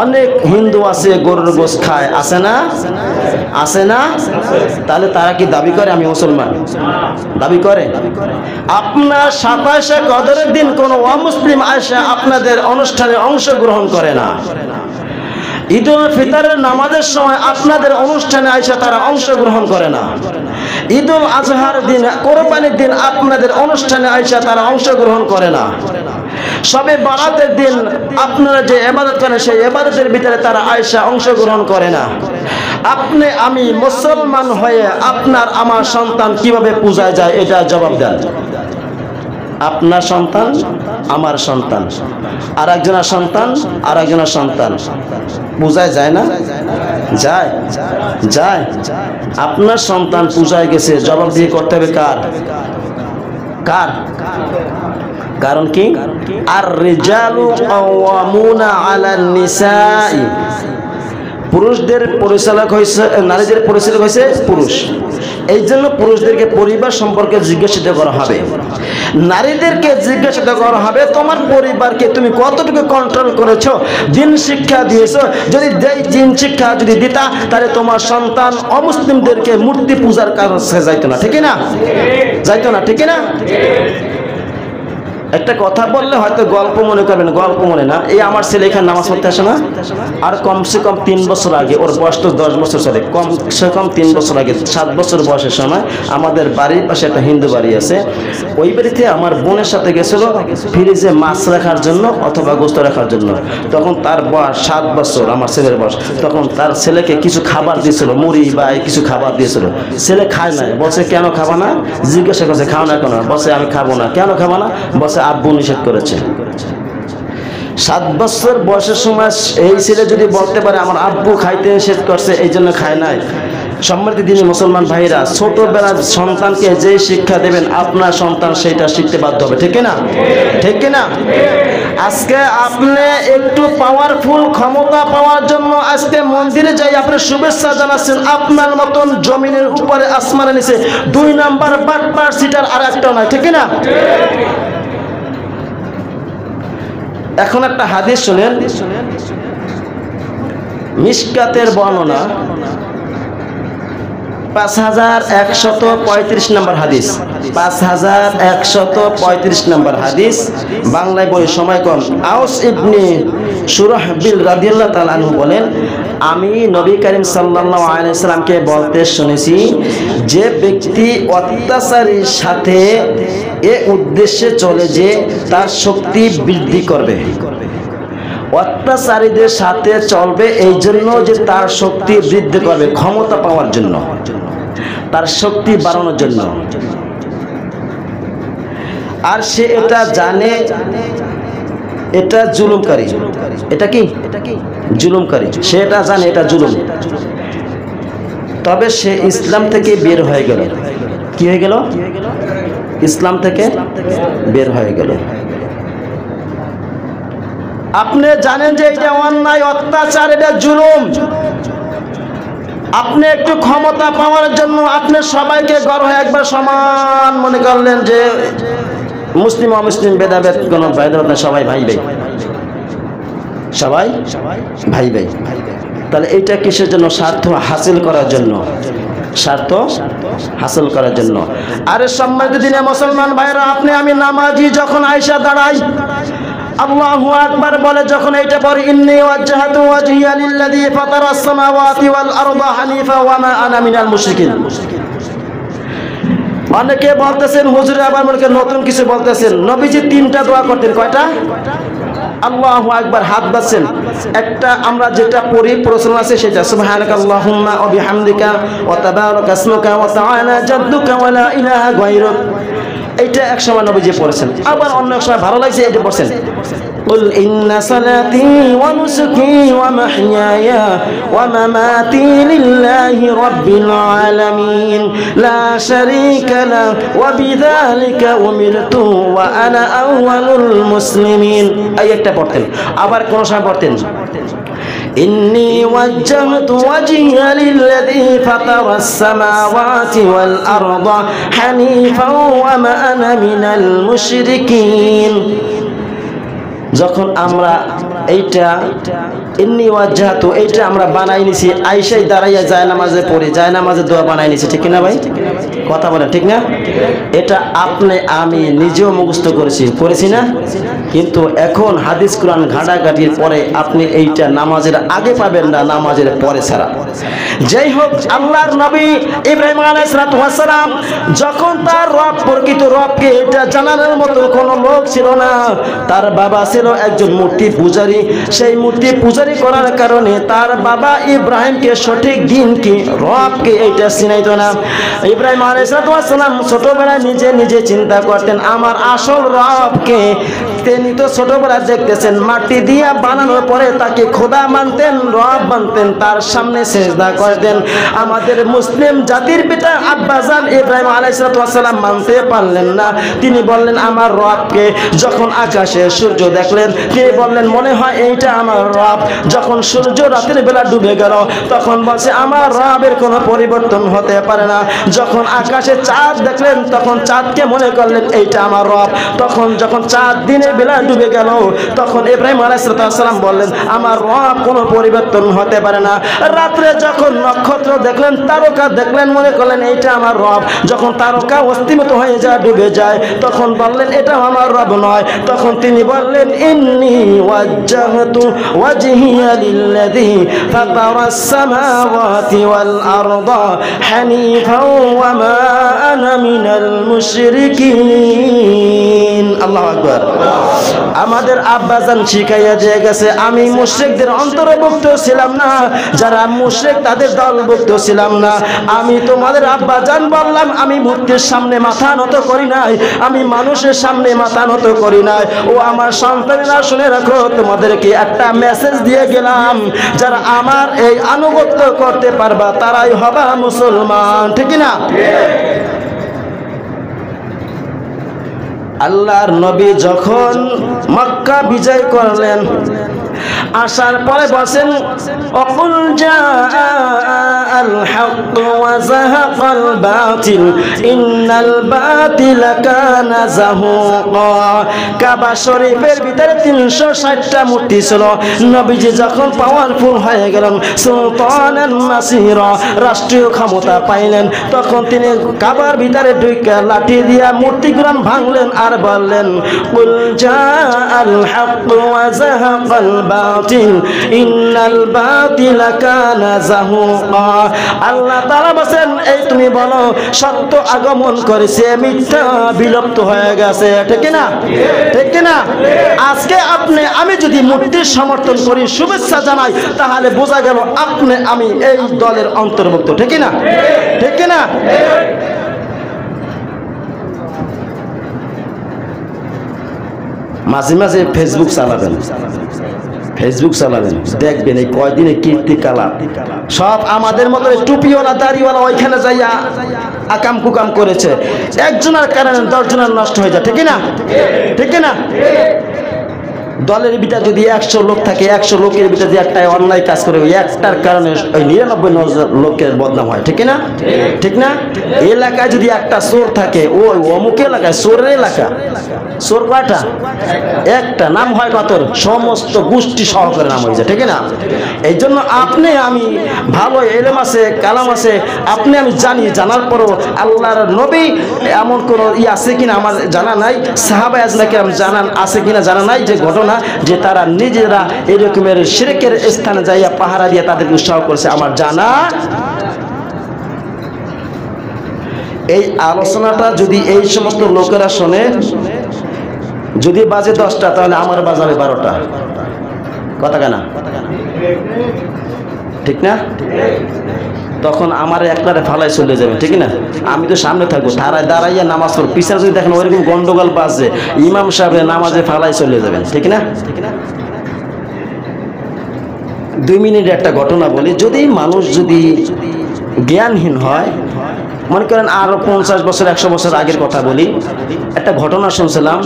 অনেক হিন্দু আছে গরুর গোশত খায়, আছে না? আছে না? তাহলে তারা কি দাবি করে আমি মুসলমান? দাবি করে? আপনার 27শে কদরের দিন কোন অমুসলিম আয়েশা আপনাদের অনুষ্ঠানে অংশগ্রহণ করে না। ঈদুল ফিতরের নামাজের সময় আপনাদের অনুষ্ঠানে আয়েশা তারা অংশগ্রহণ করে না। ঈদুল আজহার দিন, কোরবানির দিন আপনাদের অনুষ্ঠানে আয়েশা তারা অংশগ্রহণ করে না। সবে বারাতের দিন আপনারা যে ইবাদত করেন সেই ইবাদতের ভিতরে তারা আয়েশা অংশগ্রহণ করে না। আপনি আমি মুসলমান হয়ে আপনার আমার সন্তান কিভাবে পূজায় যায় এটা জবাব দেন। আপনার সন্তান আমার সন্তান, আর একজনের সন্তান আর একজনের সন্তান পূজায় যায় না? যায় যায়। আপনার সন্তান পূজায় গেছে, জবাব দিয়ে করতে হবে কার? কার? কারণ কি? আর রিজালু কাওয়ামুনা আলান নিসাই, পুরুষদের পরিচালক হয়েছে, নারীদের পরিচালক হয়েছে পুরুষ। এই জন্য পুরুষদেরকে পরিবার সম্পর্কে জিজ্ঞাসিত করা হবে, নারীদেরকে জিজ্ঞাসিত করা হবে তোমার পরিবারকে তুমি কতটুকু কন্ট্রোল করেছো, দিন শিক্ষা দিয়েছো। যদি দিন শিক্ষা যদি দিতা তাহলে তোমার সন্তান অমুসলিমদেরকে মূর্তি পূজার কাছে যাইতো না, ঠিক না? যাইতো না, ঠিক না? একটা কথা বললে হয়তো গল্প মনে করবেন, গল্প মনে না। এই আমার ছেলে এখানে নামাজ পড়তে আসে না, আর কমসে কম 3 বছর আগে, ওর বয়স তো 10 বছর চলে, কমসে কম 3 বছর আগে 7 বছর বয়সের সময় আমাদের বাড়ির পাশে একটা হিন্দু বাড়ি আছে, ওই বাড়িতে আমার বোনের সাথে গেছিল ফ্রিজে মাছ রাখার জন্য অথবা গোস্ত রাখার জন্য। তখন তার বয়স 7 বছর, আমার ছেলের বয়স। তখন তার ছেলেকে কিছু খাবার দিয়েছিল, মুড়ি বা কিছু খাবার দিয়েছিল। ছেলে খায় না, বলছে কেন খাবা না? জিজ্ঞাসা করছে খাও না কেন? বলছে আমি খাবো না। কেন খাবা না? বলছে আব্বু নিষেধ করেছে। 7 বছর বয়সের সময় এই ছেলে যদি বলতে পারে আমার আব্বু খাইতে নিষেধ করছে এই জন্য খায় নাই। সম্মানিত দিনী মুসলমান ভাইরা, ছোটবেলার সন্তানকে যে শিক্ষা দেবেন আপনার সন্তান সেইটা শিখতে বাধ্য হবে, ঠিক না? ঠিক না? আজকে আপনি একটু পাওয়ারফুল ক্ষমতা পাওয়ার জন্য আজকে মন্দিরে যাই আপনি শুভেচ্ছা জানাচ্ছেন, আপনার মতন জমিনের উপরে আসমানের নিচে 2 নাম্বার বাটপার সিটার আর একটা নয়, ঠিক না? এখন একটা হাদিস শুনেন, মিশকাতের বর্ণনা 5135 নম্বর হাদিস, 5135 নম্বর হাদিস। বাংলায় বই সময় কম। আউস ইবনে শুরাহবিল রাদিয়াল্লাহু তাআলা আনহু বলেন, আমি নবী করিম সাল্লাল্লাহু আলাইহি ওয়াসাল্লামকে বলতে শুনেছি, যে ব্যক্তি অত্যাচারীর সাথে এ উদ্দেশ্যে চলে যে তার শক্তি বৃদ্ধি করবে, অত্যাচারীদের সাথে চলবে এই জন্য যে তার শক্তি বৃদ্ধি করবে, ক্ষমতা পাওয়ার জন্য, তার শক্তি বাড়ানোর জন্য। আর সে এটা জানে এটা জুলুমকারী, এটা কি জুলুমকারী, সে এটা জানে এটা জুলুম, তবে সে ইসলাম থেকে বের হয়ে গেল। কি হয়ে গেল? ইসলাম থেকে বের হয়ে গেল। আপনি জানেন যে এটা অন্যায়, অত্যাচার, এটা জুলুম, আপনি একটু ক্ষমতা পাওয়ার জন্য আপনি সবাইকে গড় হয়ে একবার সমান মনে করলেন যে মুসলিম অমুসলিম ভেদাভেদ কোনো ভেদাভেদ না, সবাই ভাই ভাই, সবাই ভাই ভাই। তাহলে এইটা কিসের জন্য? স্বার্থ হাসিল করার জন্য, স্বার্থ হাসিল করার জন্য। আরে সম্মানিত দিনে মুসলমান ভাইরা, আপনি আমি নামাজি যখন আয়েশা দাঁড়াই আল্লাহু আকবার বলে যখন এইটা পড়ি, ইন্নী ওয়াজ্জাহাতু ওয়াজহিয়া লিল্লাযী ফাতারাস সামাওয়াতি ওয়াল আরদা হানিফা ওয়া মা আনা মিনাল মুশরিকিন। অনেকে বলতেছেন হুজুর আবার মনে করেন নতুন কিছু বলতেছেন। নবীজি 3টা দোয়া করতেন, কয়টা? আল্লাহু আকবার হাত বাঁধছেন। একটা আমরা যেটা পড়ি প্রশ্ন আছে সেটা সুবহানাকাল্লাহুম্মা ওয়া বিহামদিকা ওয়া তাবারাকা ইসমুকা ওয়া তাআলা জাদ্দুকা ওয়া লা ইলাহা গায়রুক। এইটা এক সময় নবীজি পড়েছেন। আবার অন্য এক সময় ভালো লাগছে এটা পড়ছেন, قل إن صلاتي ونسكي ومحياي ومماتي لله رب العالمين لا شريك له وبذلك أمرت وأنا أول المسلمين। আয়াতটা পড়তেন। আবার কোন সময় পড়তেন إني وجهت وجهي للذي فطر السماوات والأرض حنيفا وما أنا من المشركين। যখন আমরা এইটা ইন্নী ওয়াজ্জাহাতু এইটা আমরা বানাই নিছি, আয়েশাই দাঁড়াইয়া যায় নামাজে পড়ে, যায় নামাজে দোয়া বানাই নিছি, ঠিক না ভাই? কথা বলেন ঠিক না? এটা আপনি আমি নিজেও মুখস্থ করেছি না? কিন্তু এখন হাদিস কোরআন ঘাটাঘাটির পরে আপনি এইটা নামাজের আগে পাবেন না, নামাজের পরে ছাড়া। যাই হোক, আল্লাহর নবী ইব্রাহিম আলাইহিস সালাম যখন তার রব প্রকৃত রবকে এটা জানানোর মতো কোনো লোক ছিল না, তার বাবা ছিল একজন মূর্তি পূজারী। সেই মূর্তি পূজারী করার কারণে তার বাবা ইব্রাহিমকে সঠিক দিন কি রবকে এইটা চিনাইতো না। ইব্রাহিম আলাইহিস সালাম ছোটবেলায় নিজে নিজে চিন্তা করতেন আমার আসল রবকে। তিনি তো ছোটবেলায় দেখতেছেন মাটি দিয়া বানানোর পরে তাকে খোদা মানতেন, রব মানতেন, তার সামনে সেজদা করতেন। আমাদের মুসলিম জাতির পিতা আব্বাজান ইব্রাহিম আলাইহিস সালাম মানতে পারলেন না। তিনি বললেন আমার রবকে। যখন আকাশে সূর্য দেখলেন তিনি বললেন মনে হয় এইটা আমার রব। যখন সূর্য রাতের বেলা ডুবে গেল তখন বলছে আমার রবের কোনো পরিবর্তন হতে পারে না। যখন আকাশে চাঁদ দেখলেন তখন চাঁদকে মনে করলেন এইটা আমার রব। তখন যখন চাঁদ দিনের বেলা ডুবে গেল তখন ইব্রাহিম আলাইহিস সালাম বললেন আমার রব কোনো পরিবর্তন হতে পারে না। রাত্রে যখন নক্ষত্র দেখলেন, তারকা দেখলেন, মনে করলেন এইটা আমার রব। যখন তারকা অস্তিমিত হয়ে যায়, ডুবে যায়, তখন বললেন এটা আমার রব নয়। তখন তিনি বললেন ইন্নী ওয়াজ্জাহতু ওয়াজহিয়া লিল্লাযী ফাতারাস সামাওয়াতি ওয়াল আরদা হানিফা ওয়া মা আনা মিনাল মুশরিকিন। আল্লাহু আকবার। আমাদের আব্বাজান শিখাইয়া দিয়ে গেছে আমি মুশরিকদের অন্তর্ভুক্ত ছিলাম না, যারা মুশরিক তাদের দলভুক্ত ছিলাম না। আমি তোমাদের আব্বাজান বললাম আমি মূর্তির সামনে মাথা নত করি নাই, আমি মানুষের সামনে মাথা নত করি নাই। ও আমার সন্তানেরা শুনে রাখো, তোমাদেরকে একটা মেসেজ দিয়ে গেলাম, যারা আমার এই আনুগত্য করতে পারবা তারাই হবা মুসলমান, ঠিক না? আল্লাহর নবী যখন মক্কা বিজয় করলেন, আসার পরে বলেন অকুল জাআল হক ওয়া যাহাকাল বাতিল ইন্নাল বাতিলা কানা যাহুকা। কাবা শরীফের ভিতরে 360টা মূর্তি ছিল। নবীজি যখন পাওয়ারফুল হয়ে গেলেন, সুলতানান নাসিরা, রাষ্ট্রীয় ক্ষমতা পাইলেন, তখন তিনি কাবার ভিতরে ঢুকে লাঠি দিয়া মূর্তিগুলো ভাঙলেন আর বললেন কুল জাআল হক ওয়া যাহাকাল বাতিল ইন্নাল বাতিলা কানা যাহুকা। আল্লাহ তাআলা বলেন এই তুমি বলো সত্য আগমন করেছে, মিথ্যা বিলুপ্ত হয়ে গেছে, ঠিক না? ঠিক না? আজকে আপনি আমি যদি মূর্তির সমর্থন করি, শুভেচ্ছা জানাই, তাহলে বোঝা গেল আপনি আমি এই দলের অন্তর্ভুক্ত, ঠিক না? ঠিক না? মাঝে মাঝে ফেসবুক চালাবেন, দেখবেন এই কয়দিনে কীর্তি কালাপ সব আমাদের মতো টুপিওয়ালা দাড়িওয়ালা ওইখানে যাইয়া আকাম কুকাম করেছে। একজনের কারণে 10 জনের নষ্ট হয়ে যায়, ঠিক না? ঠিক না? দলের ভিতরে যদি 100 লোক থাকে, 100 লোকের ভিতরে যদি একটা অন্যায় কাজ করে, ওই একটার কারণে ওই 99 লোকের বদনাম হয়, ঠিক না? ঠিক না? এলাকায় যদি একটা চোর থাকে, ওই অমুক এলাকায় চোরের এলাকা, চোর কয়টা? একটা, নাম হয় কত? সমস্ত গোষ্ঠী সহকারে নাম হয়ে যায়, ঠিক না? এই জন্য আপনি আমি ভালো এলেম আছে, কালাম আছে, আপনি আমি জানি, জানার পরও আল্লাহর নবী এমন কোন আছে কিনা আমার জানা নাই, সাহাবা আজমাকে জানান আছে কিনা জানা নাই, যে ঘটনা যে তারা নিজেরা এরকমের শিরকের স্থানে যাইয়া পাহারা দিয়ে তাদের উৎসাহ করেছে, আমার জানা। এই আলোচনাটা যদি এই সমস্ত লোকেরা শোনে, যদি বাজে 10টা, তাহলে আমার বাজাবে 12টা, কথা কেনা, ঠিক না? তখন আমার একবারে ফালাই চলে যাবে, ঠিক না? আমি তো সামনে থাকবো, দাঁড়াইয়া নামাজ পড়ব, পিছনে যদি দেখেন ওইরকম গন্ডগোল বাজছে, ইমাম সাহেবের নামাজে ফালাই চলে যাবেন, ঠিক না? 2 মিনিট একটা ঘটনা বলি। যদি মানুষ যদি জ্ঞানহীন হয়, মনে করেন আরো 50 বছর 100 বছর আগের কথা বলি, একটা ঘটনা শুনছিলাম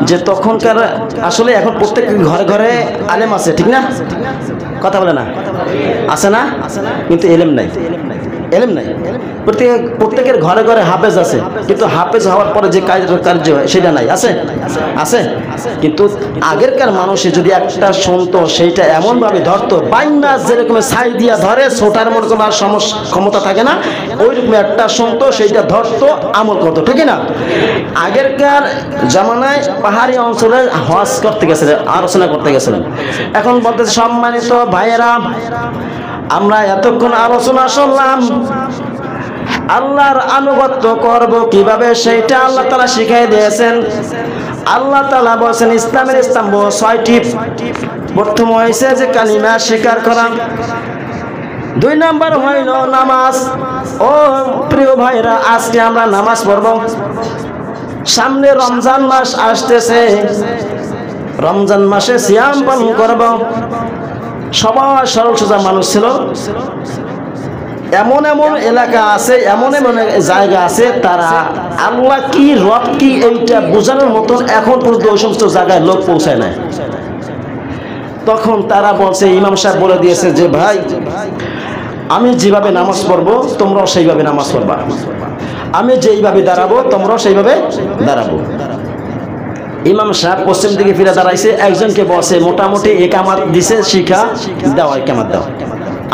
যে তখনকার, আসলে এখন প্রত্যেক ঘরে ঘরে আলেম আছে, ঠিক না? কথা বলে না, আছে না? কিন্তু এলেম নাই, এলেম নাই। প্রত্যেকের ঘরে ঘরে হাফেজ আছে, কিন্তু হাফেজ হওয়ার পরে যে কার্য হয় সেটা নাই, আছে? আছে। কিন্তু আগেরকার মানুষে যদি একটা শুনতো, সেইটা এমন ভাবে ধরতো, বাইনা যেরকম ছাই দিয়া ধরে, ছোটার মনে কোনো ক্ষমতা থাকে না, ওইরকম একটা শুনতো, সেইটা ধরতো, আমল করতো, ঠিক না? আগেরকার জামানায় পাহাড়ি অঞ্চলে হজ করতে গেছিলেন, আলোচনা করতে গেছিলেন। এখন বলতেছে, সম্মানিত ভাইয়েরা, আমরা এতক্ষণ আলোচনা শুনলাম, আল্লাহর আনুগত্য করব কিভাবে সেইটা আল্লাহ তাআলা শিখিয়ে দিয়েছেন। আল্লাহ তাআলা বলেছেন ইসলামের স্তম্ভ 6টি। প্রথম হয়েছে যে কালিমা স্বীকার করা, 2 নাম্বার হইল নামাজ। ও প্রিয় ভাইরা, আজকে আমরা নামাজ পড়ব। সামনে রমজান মাস আসতেছে, রমজান মাসে সিয়াম পালন করব। সবাই সরল সোজা মানুষ ছিল। এমন এমন এলাকা আছে, এমন এমন জায়গা আছে, তারা আল্লাহ কি রব কি এইটা বোঝানোর মতন এখন পর্যন্ত ওই সমস্ত জায়গায় লোক পৌঁছায় না। তখন তারা বলছে, ইমাম সাহেব বলে দিয়েছে যে ভাই, আমি যেভাবে নামাজ পড়বো তোমরাও সেইভাবে নামাজ পড়বা, আমি যেইভাবে দাঁড়াবো তোমরাও সেইভাবে দাঁড়াবো। ইমাম সাহেব পশ্চিম দিকে ফিরে দাঁড়াইছে, একজনকে বলছে, মোটামুটি একামাত দিছে, শিখা দাও, একামাত দাও।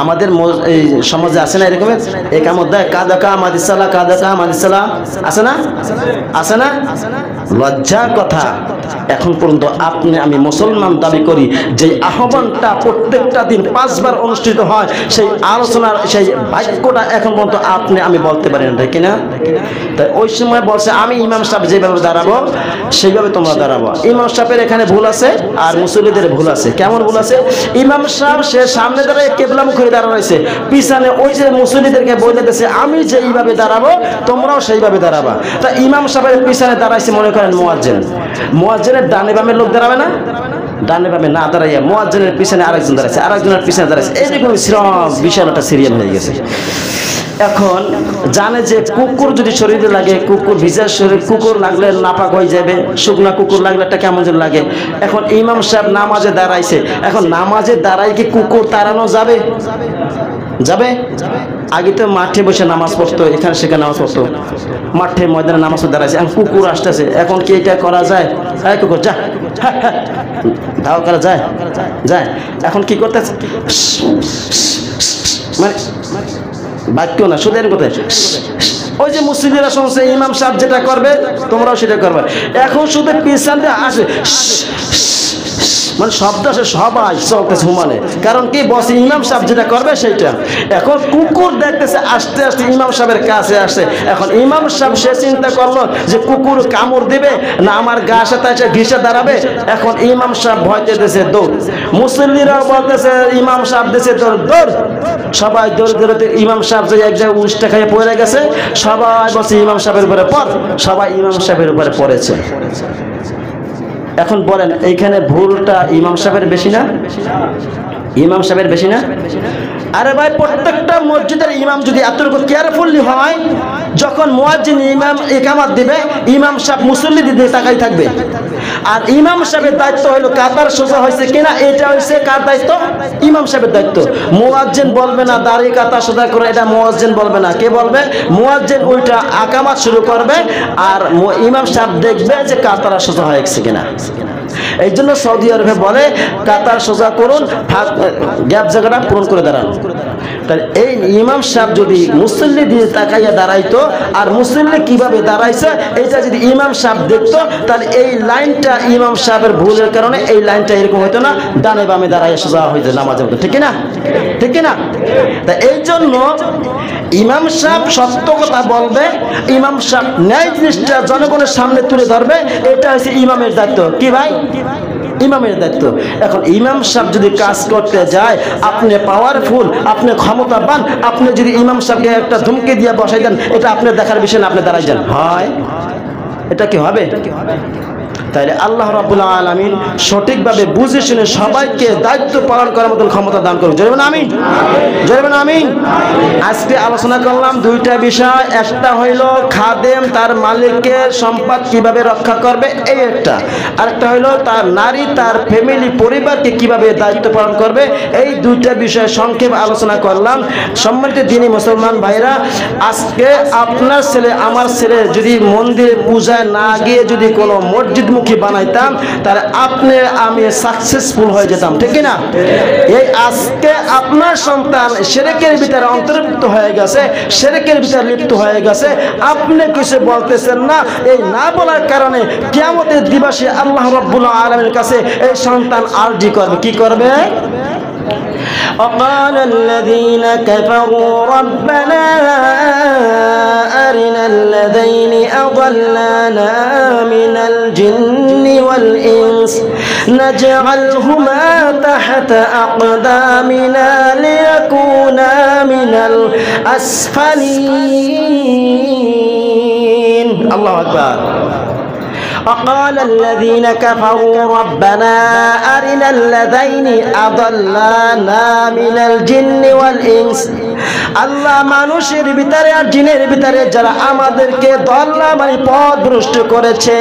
আমাদের এই সমাজে আছে না এরকমের একামত দেয়, কাদাকা মাদিসালা, কাদাকা মাদিসালা, আছে না? আছে না? লজ্জার কথা, এখন পর্যন্ত আপনি আমি মুসলমান দাবি করি, যে আহ্বানটা প্রত্যেকটা দিন 5 বার অনুষ্ঠিত হয়, সেই আলোচনার সেই বাক্যটা এখন পর্যন্ত আপনি আমি বলতে পারি না, ঠিক না? তাই ওই সময় বলছে, আমি ইমাম সাহেব যেভাবে দাঁড়াবো সেইভাবে তোমরা দাঁড়াবো। ইমাম সাহেবের এখানে ভুল আছে, আর মুসল্লিদের ভুল আছে। কেমন ভুল আছে? ইমাম সাহেব সে সামনে দাঁড়ায় কেবলামুখ হয়ে দাঁড়াইছে, পিছনে ওই যে মুসল্লিদেরকে বলে দিয়েছে, আমি যেইভাবে দাঁড়াবো তোমরাও সেইভাবে দাঁড়াবা। তা ইমাম সাহেবের পিছনে দাঁড়াইছে মনে করেন মুয়াজ্জিন, মুয়াজ্জিনের ডানে বামে লোক দাঁড়াবে না? ডানে বামে না দাঁড়াইয়া মুয়াজ্জিনের পিছনে আরেকজন দাঁড়াইছে, আরেকজনের পিছনে দাঁড়াইছে, এইরকম বিশাল একটা সিরিয়াল হয়ে গেছে। এখন জানে যে কুকুর যদি শরীরে লাগে, কুকুর ভিজা শরীর, কুকুর লাগলে নাপাক হয়ে যাবে, শুকনা কুকুর লাগলে একটা কেমন যেন লাগে। এখন ইমাম সাহেব নামাজে দাঁড়াইছে, এখন নামাজে দাঁড়াই কি কুকুর তাড়ানো যাবে? যাবে? আগে তো মাঠে বসে নামাজ পড়তো, এখানে সেখানে নামাজ পড়তো, মাঠে ময়দানে নামাজ দাঁড়াইছে, এখন কুকুর আসতেছে, এখন কি এটা করা যায়? হ্যাঁ কুকুর যা, ধাও করা যায়? যায়। এখন কি করতেছে? মানে বাক্য না, শুধু এর কথা, ওই যে মুসলিমরা শুনছে ইমাম সাহেব যেটা করবে তোমরাও সেটা করবে। এখন শুধু পিছনে আসে, মানে শব্দ আসে, সবাই চলতেছে হুমানে, কারণ কি বসে ইমাম সাহেব যেটা করবে সেইটা। এখন কুকুর দেখতেছে আস্তে আস্তে ইমাম সাহেবের কাছে আসে, এখন ইমাম সাহেব সে চিন্তা করলো যে কুকুর কামড় দিবে না আমার গা সাথে এসে ঘিসে দাঁড়াবে। এখন ইমাম সাহেব ভয় দিতেছে দৌড়, মুসল্লিরাও বলতেছে ইমাম সাহেব দিতেছে দৌড় দৌড়, সবাই দৌড় দৌড়তে ইমাম সাহেব যে এক জায়গায় উষ্টা খাইয়ে পড়ে গেছে, সবাই বলছে ইমাম সাহেবের উপরে পড়, সবাই ইমাম সাহেবের উপরে পড়েছে। এখন বলেন এইখানে ভুলটা ইমাম সাহেবের বেশি না? ইমাম সাহেবের বেশি না? আরে ভাই, প্রত্যেকটা মসজিদের ইমাম যদি এতটুকু কেয়ারফুলি হয়, যখন মুয়াজ্জিন ইমাম ইকামত দিবে, ইমাম সাহেব মুসল্লি দিতে তাকাই থাকবে। আর ইমাম সাহেবের দায়িত্ব হলো কাতার সোজা হয়েছে কিনা, এটা হচ্ছে কার দায়িত্ব? ইমাম সাহেবের দায়িত্ব। মুয়াজ্জিন বলবে না দাঁড়িয়ে কাতার সোজা করে, এটা মুয়াজ্জিন বলবে না। কে বলবে? মুয়াজ্জিন উল্টা আকামাত শুরু করবে, আর ইমাম সাহেব দেখবে যে কাতার সোজা হয়েছে কিনা। এই জন্য সৌদি আরবে বলে কাতার সোজা করুন, গ্যাপ জায়গাটা পূরণ করে দাঁড়ান। তাহলে এই ইমাম সাহেব যদি মুসল্লি দিয়ে তাকাইয়া দাঁড়াইতো, আর মুসল্লি কিভাবে দাঁড়াইছে এইটা যদি ইমাম সাহেব দেখতো, তাহলে এই লাইনটা ইমাম সাহেবের ভুলের কারণে এই লাইনটা এরকম হইতো না, ডানে বামে দাঁড়াইয়া সোজা হইতো নামাজের মতো। ঠিক না? ঠিক না? তা এই জন্য ইমাম সাহেব সত্য কথা বলবে, ইমাম সাহেব ন্যায় জিনিসটা জনগণের সামনে তুলে ধরবে, এটা হচ্ছে ইমামের দায়িত্ব। কি ভাই? ইমামের দায়িত্ব। এখন ইমাম সাহেব যদি কাজ করতে যায়, আপনি পাওয়ারফুল, আপনি ক্ষমতাবান, আপনি যদি ইমাম সাহেবকে একটা ধমকি দিয়ে বসাই দেন, এটা আপনার দেখার বিষয় না, আপনি দাঁড়াই যান, হয়? এটা কি হবে? তাইলে আল্লাহ রাব্বুল আলামিন সঠিকভাবে বুঝে শুনে সবাইকে দায়িত্ব পালন করার মতন ক্ষমতা দান করুন। জোরে বলুন আমিন। জোরে বলুন আমিন। আজকে আলোচনা করলাম দুইটা বিষয়, একটা হইল খাদেম তার মালিকের সম্পদ কিভাবে রক্ষা করবে, এই একটা। আরেকটা হইল তার নারী তার ফ্যামিলি পরিবারকে কিভাবে দায়িত্ব পালন করবে, এই দুইটা বিষয়ে সংক্ষেপে আলোচনা করলাম। সম্মানিত দ্বীনি মুসলমান ভাইরা, আজকে আপনার ছেলে আমার ছেলে যদি মন্দিরে পূজায় না গিয়ে যদি কোনো মসজিদ বানাইতাম, তাহলে আপনি আমি সাকসেসফুল হয়ে যেতাম। ঠিক না? এই আজকে আপনার সন্তান শিরকের ভিতরে অন্তর্ভুক্ত হয়ে গেছে, শিরকের ভিতরে লিপ্ত হয়ে গেছে, আপনি কিছু বলতেছেন না। এই না বলার কারণে কিয়ামতের দিবসে আল্লাহ রাব্বুল আলামিনের কাছে এই সন্তান আরজি করবে। কি করবে? وقال الذين كفروا ربنا أرنا الذين أضلانا من الجن والإنس نجعلهما تحت أقدامنا ليكونا من الأسفلين. الله أكبر. وقال الذين كفروا ربنا أرنا الذين أضلانا من الجن والإنس. আল্লাহ মানুষের ভিতরে আর জিনের ভিতরে যারা আমাদেরকে দল্লা মানে পথভ্রষ্ট করেছে,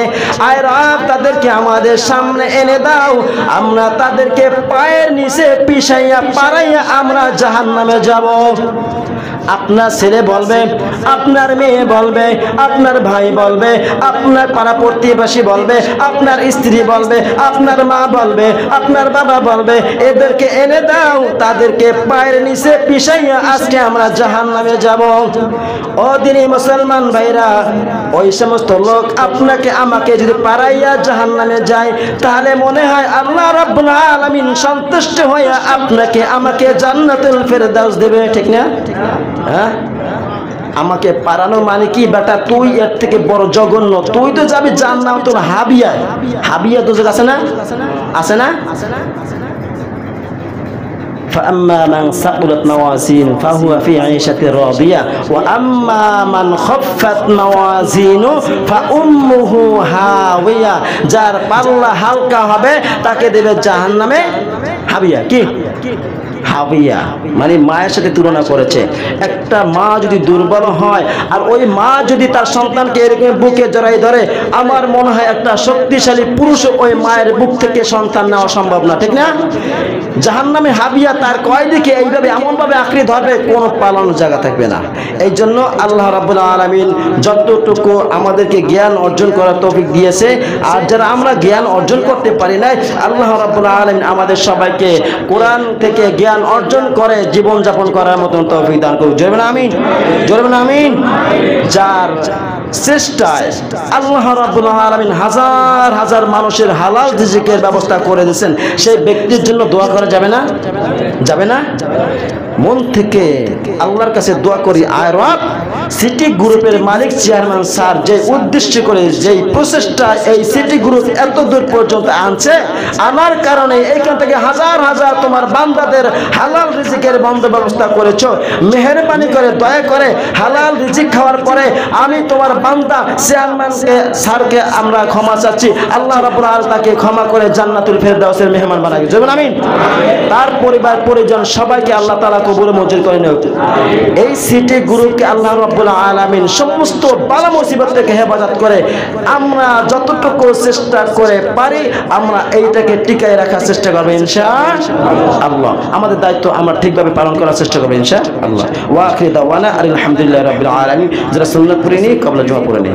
আয় রব তাদেরকে আমাদের সামনে এনে দাও, আমরা তাদেরকে পায়ের নিচে পিষাইয়া পাড়াইয়া আমরা জাহান্নামে যাব। আপনার ছেলে বলবে, আপনার মেয়ে বলবে, আপনার ভাই বলবে, আপনার পাড়া প্রতিবেশী বলবে, আপনার স্ত্রী বলবে, আপনার মা বলবে, আপনার বাবা বলবে, এদেরকে এনে দাও, তাদেরকে পায়ের নিচে পিষাইয়া আজকে আমরা জাহান্নামে যাব। ও দিনী মুসলমান ভাইরা, ওই সমস্ত লোক আপনাকে আমাকে যদি পাড়াইয়া জাহান্নামে যায়, তাহলে মনে হয় আল্লাহ রাব্বুল আলামিন সন্তুষ্ট হইয়া আপনাকে আমাকে জান্নাতুল ফেরদাউস দেবে। ঠিক না? হ্যাঁ, আমাকে পারানো মানে কি বেটা, তুই এর থেকে বড় জঘন্য, তুই তো যাবি জান্নাতুল হাবিয়া। হাবিয়া তো আছে না? আছে না? فأما من ثقلت موازينه فهو في عيشة راضية وأما من خفت موازينه فأمه هاوية. যার পাল্লা হালকা হবে তাকে দেবে জাহান্নামে হাবিয়া। কি হাবিয়া মানে মায়ের সাথে তুলনা করেছে। একটা মা যদি দুর্বল হয় আর ওই মা যদি তার সন্তানকে এরকম বুকে জড়াই ধরে, আমার মনে হয় একটা শক্তিশালী পুরুষ ওই মায়ের বুক থেকে সন্তান নেওয়া সম্ভব না। ঠিক না? জাহান্নামে হাবিয়া তার কয়দিকে এইভাবে এমনভাবে আঁকড়ে ধরবে, কোনো পালানোর জায়গা থাকবে না। এই জন্য আল্লাহ রাব্বুল আলামিন যতটুকু আমাদেরকে জ্ঞান অর্জন করার তৌফিক দিয়েছে, আর যারা আমরা জ্ঞান অর্জন করতে পারি না, আল্লাহ রাব্বুল আলামিন আমাদের সবাইকে কোরআন থেকে জ্ঞান অর্জন করে জীবন যাপন করার মতন তৌফিক দান করুন। জোরে বলেন আমিন। জোরে বলেন আমিন। যার চেষ্টায় আল্লাহ রাব্বুল আলামিন হাজার হাজার মানুষের হালাল রিজিকের ব্যবস্থা করে দিয়েছেন, সেই ব্যক্তির জন্য দোয়া করা যাবে না? যাবে না? মন থেকে আল্লাহর কাছে দোয়া করি, আয় রব সিটি গ্রুপের মালিক চেয়ারম্যান স্যার যে উদ্দেশ্য করে যেই প্রচেষ্টা এই সিটি গ্রুপ এত দূর পর্যন্ত আনছে, আনার কারণে এইখান থেকে হাজার হাজার তোমার বান্দাদের হালাল রিজিকের ব্যবস্থা করেছো, মেহেরবানি করে দয়া করে হালাল রিজিক খাওয়ার পরে আমি তোমার বান্দা চেয়ারম্যানকে স্যারকে আমরা ক্ষমা চাচ্ছি, আল্লাহ রাব্বুল আলামিন তাকে ক্ষমা করে জান্নাতুল ফেরদাউসের মেহমান বানায় দিবেন, আমিন। তার পরিবার পরিজন সবাইকে আল্লাহ তাআলা কবুল মঞ্জুর করে নেন। এই সিটি গ্রুপকে আল্লাহ রাব্বুল আলামিন সমস্ত বালা মুসিবত থেকে হেফাজত করে আমরা যতটুকু চেষ্টা করে পারি আমরা এইটাকে টিকায় রাখার চেষ্টা করব ইনশাআল্লাহ। আমাদের দায়িত্ব আমরা ঠিকভাবে পালন করার চেষ্টা করব ইনশাআল্লাহ। ওয়া আখিরু দাওয়ানা আলহামদুলিল্লাহি রাব্বিল আলামিন। যারা সুন্নাত পড়েনি কবলা জমা পড়েনি।